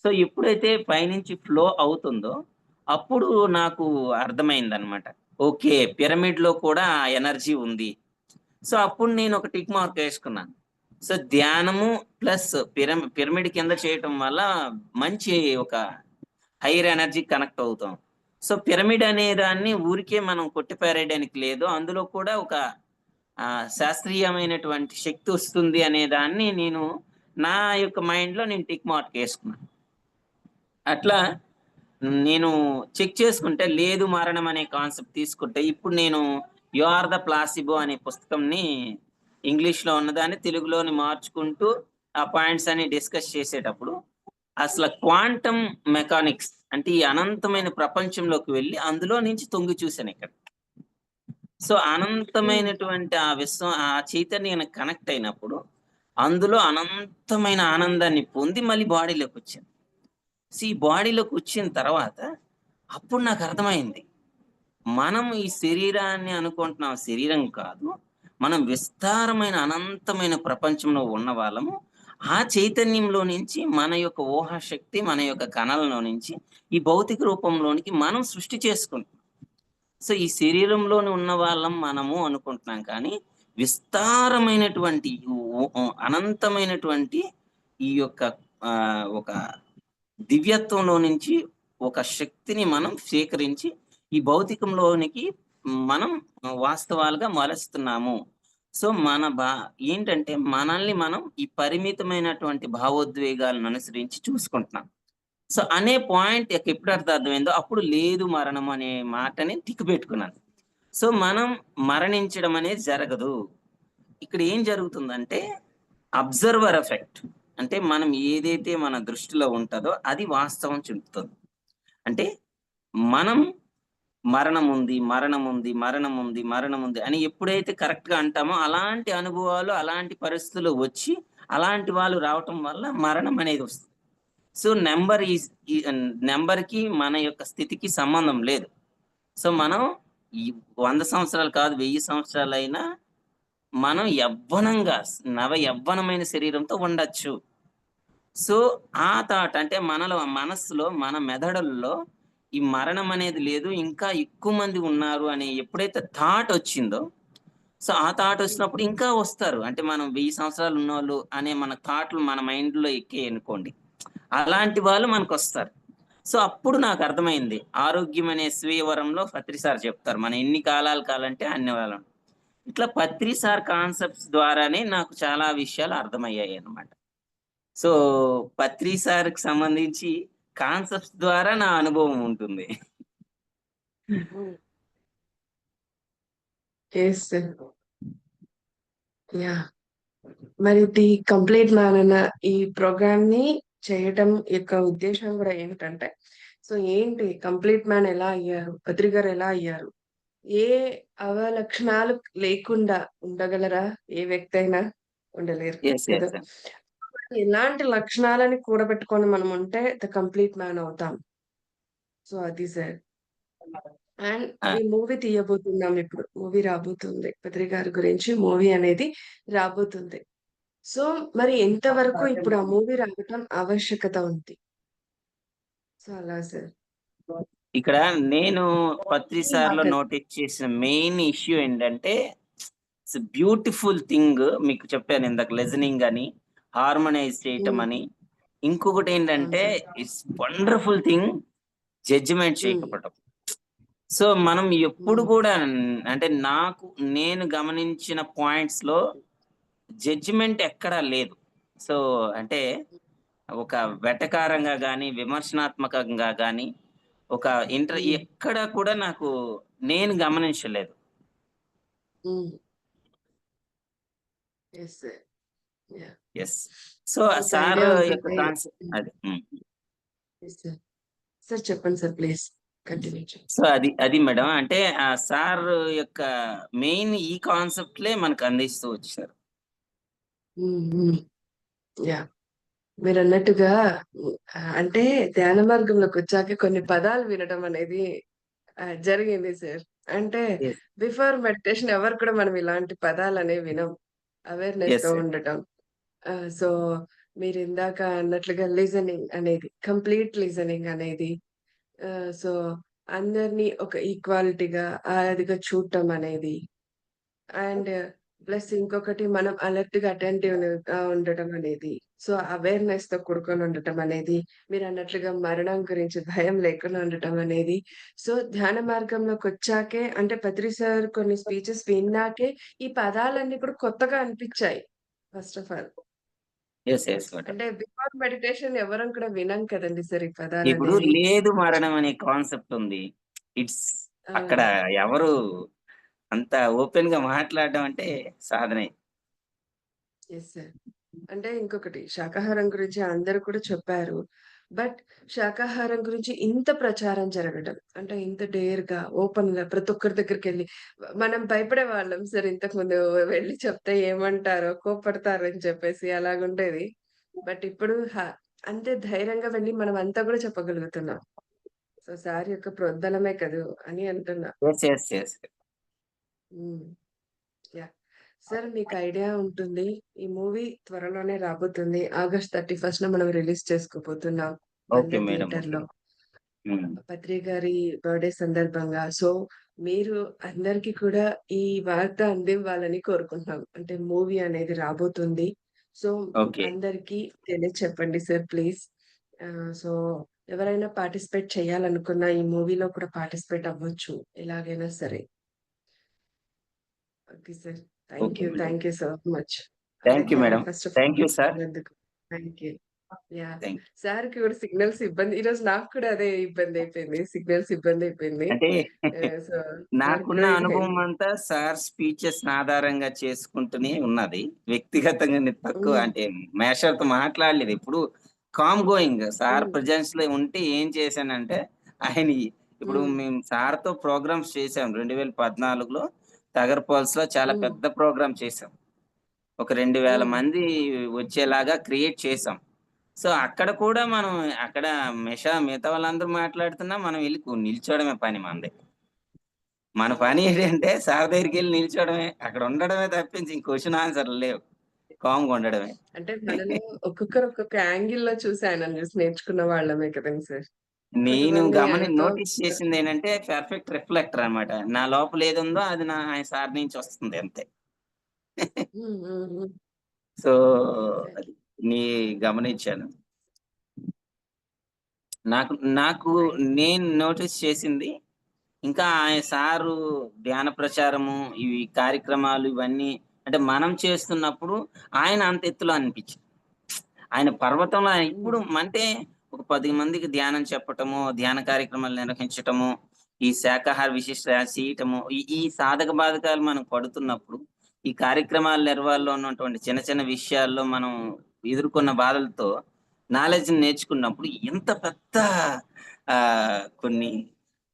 సో, ఎప్పుడైతే పైనుంచి ఫ్లో అవుతుందో అప్పుడు నాకు అర్థమైందన్నమాట. ఓకే. పిరమిడ్‌లో కూడా ఆ ఎనర్జీ ఉంది. సో, అప్పుడు నేను ఒక టిక్ మార్క్ వేసుకున్నాను. సో, ధ్యానము ప్లస్ పిరమిడ్ కింద చేయటం వల్ల మంచి ఒక హైయర్ ఎనర్జీ కనెక్ట్ అవుతాం. సో పిరమిడ్ అనే దాన్ని ఊరికే మనం కొట్టిపారేయడానికి లేదు. అందులో కూడా ఒక శాస్త్రీయమైనటువంటి శక్తి వస్తుంది అనే దాన్ని నేను నా యొక్క మైండ్‌లో నేను టిక్ మార్క్ యేసుకున్నాను. అట్లా నేను చెక్ చేసుకుంటే లేదు మరణం అనే కాన్సెప్ట్ తీసుకుంటే ఇప్పుడు నేను 'యు ఆర్ ద ప్లాసిబో' అనే పుస్తకంని ఇంగ్లీష్‌లో ఉన్నదాన్ని తెలుగులోని మార్చుకుంటూ ఆ పాయింట్స్ అన్ని డిస్కస్ చేసేటప్పుడు అసలు క్వాంటమ్ మెకానిక్స్ అంటే ఈ అనంతమైన ప్రపంచంలోకి వెళ్ళి అందులో నుంచి తొంగి చూశాను ఇక్కడ. సో అనంతమైనటువంటి ఆ విశ్వం ఆ చైతన్యానికి కనెక్ట్ అయినప్పుడు అందులో అనంతమైన ఆనందాన్ని పొంది మళ్ళీ బాడీలోకి వచ్చాను. సో ఈ బాడీలోకి వచ్చిన తర్వాత అప్పుడు నాకు అర్థమైంది. మనం ఈ శరీరాన్ని అనుకుంటున్నాం, శరీరం కాదు. మనం విస్తారమైన అనంతమైన ప్రపంచంలో ఉన్న వాళ్ళము. ఆ చైతన్యంలో నుంచి మన యొక్క ఊహాశక్తి, మన యొక్క కణాలలో నుంచి ఈ భౌతిక రూపంలోనికి మనం సృష్టి చేసుకుంటున్నాం. సో ఈ శరీరంలోని ఉన్న వాళ్ళం మనము అనుకుంటున్నాం కానీ విస్తారమైనటువంటి అనంతమైనటువంటి ఈ యొక్క ఒక దివ్యత్వంలో నుంచి ఒక శక్తిని మనం స్వీకరించి ఈ భౌతికంలోనికి మనం వాస్తవాలుగా మలుస్తున్నాము. సో ఏంటంటే మనల్ని మనం ఈ పరిమితమైనటువంటి భావోద్వేగాలను అనుసరించి చూసుకుంటున్నాం. సో అనే పాయింట్ ఎప్పుడు అర్థమైందో అప్పుడు లేదు మరణం అనే మాటని టిక్ పెట్టుకున్నాను. సో మనం మరణించడం అనేది జరగదు. ఇక్కడ ఏం జరుగుతుందంటే అబ్జర్వర్ ఎఫెక్ట్. అంటే మనం ఏదైతే మన దృష్టిలో ఉంటుందో అది వాస్తవం చెబుతుంది. అంటే మనం మరణం ఉంది, మరణం ఉంది, మరణం ఉంది, మరణం ఉంది అని ఎప్పుడైతే కరెక్ట్ గా అంటామో అలాంటి అనుభవాలు, అలాంటి పరిస్థితులు వచ్చి అలాంటి వాళ్ళు రావటం వల్ల మరణం అనేది వస్తుంది. సో నెంబర్‌కి మన యొక్క స్థితికి సంబంధం లేదు. సో మనం ఈ 100 సంవత్సరాలు కాదు 1000 సంవత్సరాలైనా మనం యవ్వనంగా నవ యవ్వనమైన శరీరంతో ఉండొచ్చు. సో ఆ థాట్ అంటే మనస్సులో మన మెదడుల్లో ఈ మరణం అనేది లేదు, ఇంకా ఎక్కువ మంది ఉన్నారు అనే ఎప్పుడైతే థాట్ వచ్చిందో సో ఆ థాట్ వచ్చినప్పుడు ఇంకా వస్తారు. అంటే మనం 1000 సంవత్సరాలు ఉన్నోళ్ళు అనే మన థాట్లు మన మైండ్‌లో ఎక్కాయి అనుకోండి. అలాంటి వాళ్ళు మనకొస్తారు. సో అప్పుడు నాకు అర్థమైంది. ఆరోగ్యం అనే స్వీయ వరంలో పత్రి సార్ చెప్తారు. మనం ఎన్ని కాలాలు కాలంటే అన్ని కాలం. ఇట్లా పత్రి సార్ కాన్సెప్ట్స్ ద్వారానే నాకు చాలా విషయాలు అర్థమయ్యాయి అన్నమాట. సో పత్రి సార్‌కి సంబంధించి కాన్సెప్ట్స్ ద్వారా నా అనుభవం ఉంటుంది. Yes sir. యాహ్! మరి ది కంప్లీట్ మ్యాన్ అన్న ఈ ప్రోగ్రామ్‌ని చేయటం యొక్క ఉద్దేశ్యం కూడా ఏంటంటే, సో ఏంటి కంప్లీట్ మ్యాన్ ఎలా అయ్యారు? పత్రి గారు ఎలా అయ్యారు? ఏ అవలక్షణాలు లేకుండా ఉండగలరా? ఏ వ్యక్తి అయినా? ఉండలేరు యెస్. కదా! యెస్. ఎలాంటి లక్షణాలని కూడబెట్టుకొని మనం ఉంటే ద కంప్లీట్ మ్యాన్ అవుతాం. సో అది సార్. అండ్ ఆ! ఈ మూవీ తీయబోతున్నాం ఇప్పుడు. మూవీ రాబోతుంది. పత్రి గారి గురించి మూవీ అనేది రాబోతుంది. సో మరి ఎంతవరకు ఇప్పుడు ఆ మూవీ రావటం ఆవశ్యకత ఉంది? సో అలా సార్. ఇక్కడ నేను పత్రి సార్‌లో మాట్లాడు. నోటీస్ చేసిన మెయిన్ ఇష్యూ ఏంటంటే ఇట్స్ బ్యూటిఫుల్ థింగ్ మీకు చెప్పాను ఇందాక లిజనింగ్ అని, హార్మనైజ్ చేయటం హ్మ్. అని. ఇంకొకటి అవును ఏంటంటే sir. It's wonderful thing judgement hmm. చేయకపోవటం. సో మనం ఎప్పుడు హ్మ్. కూడా అంటే నేను గమనించిన పాయింట్స్‌లో జడ్జిమెంట్ ఎక్కడా లేదు. సో అంటే ఒక వెటకారంగా గాని, విమర్శనాత్మకంగా గాని, ఒక హ్మ్. ఎక్కడ కూడా నేను గమనించలేదు. హ్మ్. Yes sir. Yeah! Yes. So మీకు సార్ ఐడియా యొక్క ఉంటుంది. కాన్సెప్ట్ హ్మ్. అది. Yes sir. సార్ చెప్పండి సార్ ప్లీజ్. కంటిన్యూ చేయండి. సో అది మేడం. అంటే సార్ యొక్క మెయిన్ ఈ కాన్సెప్ట్‌లే మనకు అందిస్తూ వచ్చారు. హ్మ్. హ్మ్. యాహ్! మీరన్నట్టుగా అంటే ధ్యాన మార్గంలోకొచ్చాక కొన్ని పదాలు వినడం అనేది జరిగింది సార్. అంటే యెస్. బిఫోర్ మెడిటేషన్ ఎవరు కూడా మనం ఇలాంటి పదాలనేవి వినం. యెస్ అవేర్‌నెస్‌తో సార్. ఉండటం. సో మీరిందాక అన్నట్లుగా లిజనింగ్ అనేది, కంప్లీట్ లిజనింగ్ అనేది సో అందరిని ఒక ఈక్వాలిటీగా అదిగా చూడటం అనేది అండ్ ప్లస్ ఇంకొకటి మనం అలర్ట్‌గా అటెంటివ్‌గా ఉండటం అనేది. సో, అవేర్‌నెస్‌తో కూడుకొని ఉండటం అనేది, మీరన్నట్లుగా మరణం గురించి భయం లేకుండా ఉండటం అనేది. సో, ధ్యాన మార్గంలోకొచ్చాకే అంటే పత్రి సార్ కొన్ని స్పీచెస్ విన్నాకే ఈ పదాలన్నీ కూడా కొత్తగా అనిపిచ్చాయి. First of all. Yes. Madam. అంటే బిఫోర్ మెడిటేషన్ ఎవరం కూడా వినం కదండీ సార్ ఈ ఇప్పుడు పదాలనేవి. లేదు మరణం అనే కాన్సెప్ట్ ఉంది. ఇట్స్ అక్కడ అవును. ఎవరు అంత ఓపెన్‌గా మాట్లాడడం అంటే సాధనే. Yes sir. అంటే ఇంకొకటి శాకాహారం గురించి అందరూ కూడా చెప్పారు. బట్ శాకాహారం గురించి ఇంత ప్రచారం జరగడం, అంటే ఇంత డేర్‌గా, ఓపెన్‌గా ప్రతి ఒక్కరి దగ్గరికెళ్లి మనం భయపడేవాళ్ళం సార్ ఇంతకుముందు వెళ్లి చెప్తే ఏమంటారో, కోప్పడతారో అని చెప్పేసి అలాగుండేది. బట్ ఇప్పుడు అంతే ధైర్యంగా వెళ్లి మనమంతా కూడా చెప్పగలుగుతున్నాం. సో, సార్ యొక్క ప్రోద్బలమే కదూ అని అంటున్నా. యెస్. హ్మ్. యాహ్! సార్ మీకు ఐడియా ఉంటుంది. ఈ మూవీ త్వరలోనే రాబోతుంది. ఆగస్ట్ 31న మనం రిలీజ్ చేసుకోబోతున్నాం. ఓకే 'వందే మేడం. ఓకే. థియేటర్‌లో' హ్మ్. పత్రి గారి బర్త్‌డే సందర్భంగా. సో, మీరు అందరికి కూడా ఈ వార్త అందివ్వాలని కోరుకుంటున్నాం. అంటే మూవీ అనేది రాబోతుంది. So, okay. అందరికి తెలియచెప్పండి సార్ ప్లీజ్. సో, ఎవరైనా పార్టిసిపేట్ చేయాలనుకున్న ఈ మూవీలో కూడా పార్టిసిపేట్ అవ్వచ్చు. ఎలాగైనా సరే. Okay sir. Okay madam. Thank you so much. Thank you madam. First of all thank you sir. చెప్పినందుకు. Thank you. యాహ్! థాంక్ సార్‌కి కూడా సిగ్నల్స్ ఇబ్బంది ఈరోజు నాకు కూడా అదే ఇబ్బందయిపోయింది. సిగ్నల్స్ ఇబ్బందయిపోయింది. అంటే సో, సార్‌కి నాకున్న కూడా అనుభవం ఇదయింది. అంతా సార్ స్పీచెస్‌ని ఆధారంగా చేసుకుంటూనే ఉన్నది. వ్యక్తిగతంగా నేను తక్కువ హ్మ్. అంటే మేషర్‌తో మాట్లాడలేదు. ఎప్పుడు కామ్ గోయింగ్ సార్ హ్మ్. ప్రెజెన్స్‌లో ఉంటే ఏం చేశానంటే ఆయన ఇప్పుడు హ్మ్. మేము సార్‌తో ప్రోగ్రామ్స్ చేసాం. 2014లో టగర్ పల్స్‌లో చాలా హ్మ్. పెద్ద ప్రోగ్రామ్ చేసాం. ఒక 2000 హ్మ్. మంది వచ్చేలాగా క్రియేట్ చేసాం. సో, అక్కడ కూడా మనం అక్కడ మిగతా వాళ్ళందరూ మాట్లాడుతున్నా మనం వెళ్లి నిల్చోవడమే పని మనది. మన పని ఏంటంటే సార్ దగ్గరికెళ్లి నిల్చోవడమే. అక్కడ ఉండడమే తప్పించి క్వెషన్ ఆన్సర్‌లు లేవు. కామ్‌గా ఉండడమే. అంటే మనలో ఒక్కొక్కరు ఒక్కొక్క యాంగిల్‌లో చూసి ఆయనను చూసి నేర్చుకున్న వాళ్ళమే కదండీ సార్. నేను కొంతమంది ఆయనతో నోటీస్ చేసిందేంటంటే పర్ఫెక్ట్ రిఫ్లెక్టర్ అన్నమాట. నా లోపల ఏదుందో అది ఆయన సార్ నుంచి వస్తుంది అంతే. హ్మ్. హ్మ్. హ్మ్. So, exactly. అది నీ గమనించాను. నాకు నాకు నైస్. నేను నోటీస్ చేసింది ఇంకా ఆయన సారు ధ్యాన ప్రచారము, ఇవి కార్యక్రమాలు ఇవన్నీ అంటే మనం చేస్తున్నప్పుడు ఆయన అంత ఎత్తులో అనిపించింది. ఆయన పర్వతంలో ఆయన హ్మ్. ఇప్పుడు అంటే ఒక 10 మందికి ధ్యానం చెప్పటము, ధ్యాన కార్యక్రమాలు నిర్వహించటము, ఈ శాకాహార విశిష్ట చేయటము, ఈ సాధక బాధకాలు మనం పడుతున్నప్పుడు, ఈ కార్యక్రమాల నిర్వహణలో ఉన్నటువంటి చిన్న చిన్న విషయాల్లో మనం ఎదుర్కొన్న బాధలతో నాలెడ్జ్‌ని నేర్చుకున్నప్పుడు ఎంత పెద్ద కొన్ని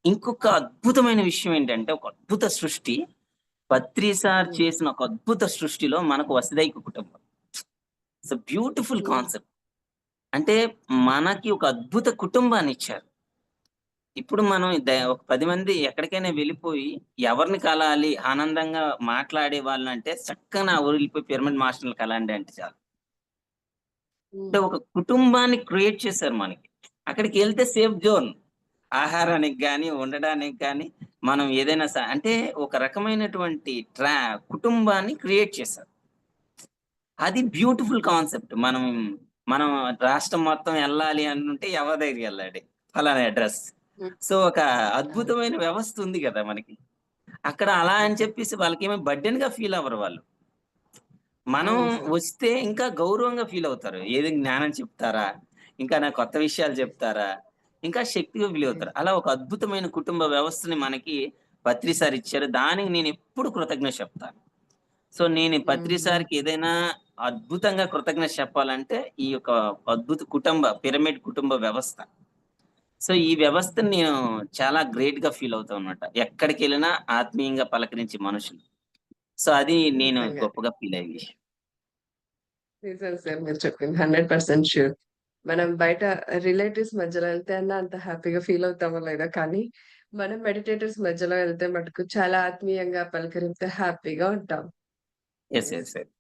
ఇంకొక అద్భుతమైన విషయం ఏంటంటే, ఒక అద్భుత సృష్టి. పత్రి సార్ హ్మ్. చేసిన ఒక అద్భుత సృష్టిలో మనకు వసుదైక కుటుంబం. ఇట్స్ ఎ బ్యూటిఫుల్ హ్మ్. కాన్సెప్ట్. అంటే మనకి ఒక అద్భుత కుటుంబాన్నిచ్చారు. ఇప్పుడు మనం ఒక 10 మంది ఎక్కడికైనా వెళ్ళిపోయి ఎవరిని కలాలి, ఆనందంగా మాట్లాడే వాళ్ళనంటే చక్కన ఆ ఊరు వెళ్ళిపోయి పిరమిడ్ మాస్టర్‌ని కలండి అంటే చాలు. అంటే హ్మ్. ఒక కుటుంబాన్ని క్రియేట్ చేశారు మనకి. అక్కడికెళ్తే సేఫ్ జోన్. ఆహారానికి గాని, ఉండడానికి గాని, మనం ఏదైనా అంటే ఒక రకమైనటువంటి కుటుంబాన్ని క్రియేట్ చేశారు. అది బ్యూటిఫుల్ కాన్సెప్ట్. మనం రాష్ట్రం మొత్తం ఎళ్ళాలి అనుంటే ఎవరి దగ్గరికెళ్ళాలి? ఫలానా అడ్రెస్. హ్మ్. సో, ఒక అవును. అద్భుతమైన వ్యవస్థ ఉంది గదా! మనకి. అక్కడ అలా అని నిజం. చెప్పేసి వాళ్ళకేమి బర్డెన్‌గా ఫీల్ అవ్వరు వాళ్ళు. మనం అవును సార్. వస్తే ఇంకా గౌరవంగా ఫీల్ అవుతారు. ఏది జ్ఞానం చెప్తారా? ఇంకా నాకు కొత్త విషయాలు యెస్. చెప్తారా? ఇంకా శక్తిగా ఫీల్ అవుతారు. యెస్. అలా ఒక అద్భుతమైన కుటుంబ వ్యవస్థని మనకి పత్రి సార్ ఇచ్చారు. దానికి నేనెప్పుడు కృతజ్ఞత చెప్తాను. సో, నేను పత్రి హ్మ్. హ్మ్. సార్‌కి ఏదైనా అద్భుతంగా కృతజ్ఞత చెప్పాలంటే ఈ యొక్క అద్భుత పిరమిడ్ కుటుంబ వ్యవస్థ. సో, ఈ వ్యవస్థని నేను చాలా గ్రేట్‌గా ఫీల్ అవుతానన్నమాట. ఎక్కడికెళ్ళినా ఆత్మీయంగా పలకరించే మనుషులు. సో, అది నేను నిజంగా. గొప్పగా ఫీల్ అయ్యే విషయం. నిజం సార్ మీరు చెప్పింది 100% ష్యూర్. మనం బయట రిలేటివ్స్ మధ్యలో ఎళ్తే అన్నా అంత హ్యాపీగా ఫీల్ అవుతామో లేదో కానీ, మనం మెడిటేటర్స్ మధ్యలో ఎళ్తే మటుకు చాలా ఆత్మీయంగా పలకరిస్తే హ్యాపీగా ఉంటాం. Yes. Yes. Yes. Yes.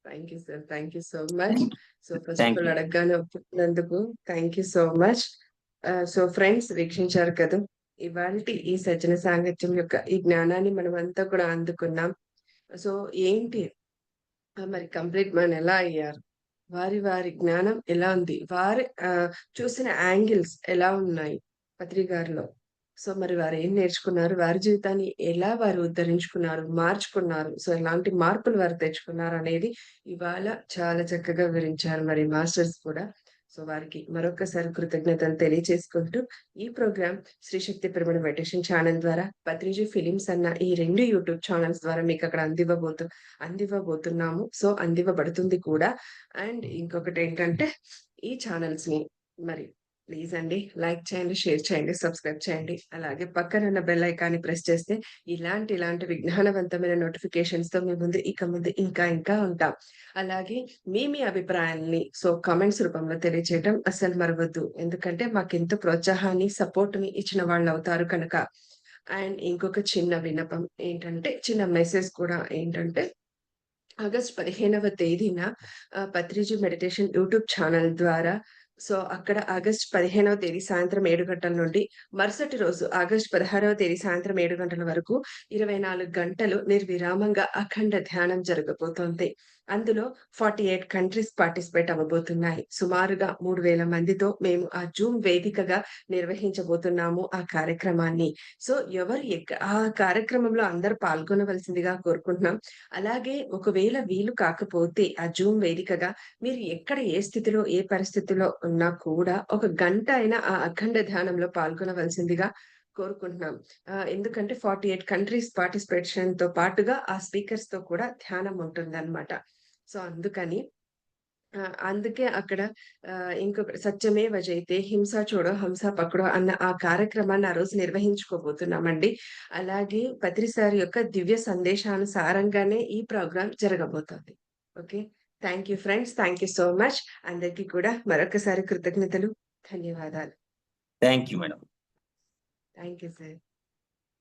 Thank you sir. Thank you so much. Thank you. So, first of thank all you. అడగగానే ఒప్పుకున్నందుకు thank you so much. So, friends వీక్షించారు కదా! ఇవాల్టి ఈ సజ్జన సాంగత్యం యొక్క ఈ జ్ఞానాన్ని మనమంతా కూడా అందుకున్నాం. సో ఏంటి మరి కంప్లీట్ మ్యాన్ ఎలా అయ్యారు? వారి జ్ఞానం ఎలా ఉంది? వారి చూసిన యాంగిల్స్ ఎలా ఉన్నాయి పత్రి గారిలో? సో మరి వారేం నేర్చుకున్నారు? వారి జీవితాన్ని ఎలా వారు ఉద్ధరించుకున్నారు, మార్చుకున్నారు? సో ఎలాంటి మార్పులు వారు తెచ్చుకున్నారనేది ఇవాళ చాలా చక్కగా వివరించారు మరి మాస్టర్స్ కూడా. సో వారికి మరొక్కసారి కృతజ్ఞతలు తెలియచేసుకుంటూ ఈ ప్రోగ్రామ్ శ్రీ శక్తి పిరమిడ్ మెడిటేషన్ ఛానల్ ద్వారా, పత్రిజీ ఫిలిమ్స్ అన్న ఈ 2 యూట్యూబ్ ఛానల్స్ ద్వారా మీకు అక్కడ అందివ్వబోతున్నాము. సో అందివ్వబడుతుంది కూడా. అండ్ ఇంకొకటేంటంటే ఈ ఛానల్స్‌ని మరి ప్లీజ్ అండి లైక్ చేయండి, షేర్ చేయండి, సబ్స్క్రైబ్ చేయండి. అలాగే పక్కనున్న బెల్ ఐకాన్‌ని ప్రెస్ చేస్తే ఇలాంటి విజ్ఞానవంతమైన నోటిఫికేషన్స్‌తో మీ ముందు ముందు ఇంకా ఉంటాం. అలాగే మీ అభిప్రాయాల్ని కామెంట్స్ రూపంలో తెలియజేయటం అస్సలు మరవద్దు. ఎందుకంటే మాకెంతో ప్రోత్సాహాన్ని, సపోర్ట్‌ని ఇచ్చిన వాళ్ళవుతారు కనుక. అండ్ ఇంకొక చిన్న విన్నపం ఏంటంటే, చిన్న మెసేజ్ కూడా ఏంటంటే, ఆగస్ట్ 15వ తేదీన పత్రిజీ మెడిటేషన్ యూట్యూబ్ ఛానల్ ద్వారా అక్కడ ఆగస్ట్ 15వ తేదీ సాయంత్రం 7 గంటల నుండి మరుసటి రోజు ఆగస్ట్ 16వ తేదీ సాయంత్రం 7 గంటల వరకు 24 గంటలు నిర్విరామంగా అఖండ ధ్యానం జరగబోతోంది. అందులో 48 కంట్రీస్ పార్టిసిపేట్ అవ్వబోతున్నాయి. సుమారుగా 3000 మందితో మేము ఆ జూమ్ వేదికగా నిర్వహించబోతున్నాము ఆ కార్యక్రమాన్ని. ఎవరు ఆ కార్యక్రమంలో అందరూ పాల్గొనవలసిందిగా కోరుకుంటున్నాం. అలాగే ఒకవేళ వీలు కాకపోతే ఆ జూమ్ వేదికగా మీరు ఎక్కడ ఏ స్థితిలో, ఏ పరిస్థితిలో ఉన్నా కూడా ఒక గంట అయినా ఆ అఖండ ధ్యానంలో పాల్గొనవలసిందిగా కోరుకుంటున్నాం. ఎందుకంటే 48 కంట్రీస్ పార్టిసిపేషన్‌తో పాటుగా ఆ స్పీకర్స్‌తో కూడా ధ్యానం ఉంటుందన్నమాట. అందుకని అందుకే అక్కడ ఇంకొక సత్యమేవ జయతే హింసా చూడో హంస పకడో అన్న ఆ కార్యక్రమాన్ని ఆ రోజు నిర్వహించుకోబోతున్నామండి. అలాగే పత్రి సార్ యొక్క దివ్య సందేశానుసారంగానే ఈ ప్రోగ్రామ్ జరగబోతోంది. Okay. Thank you friends. Thank you so much. అందరికీ కూడా మరొకసారి కృతజ్ఞతలు. ధన్యవాదాలు. Thank you madam. Thank you sir.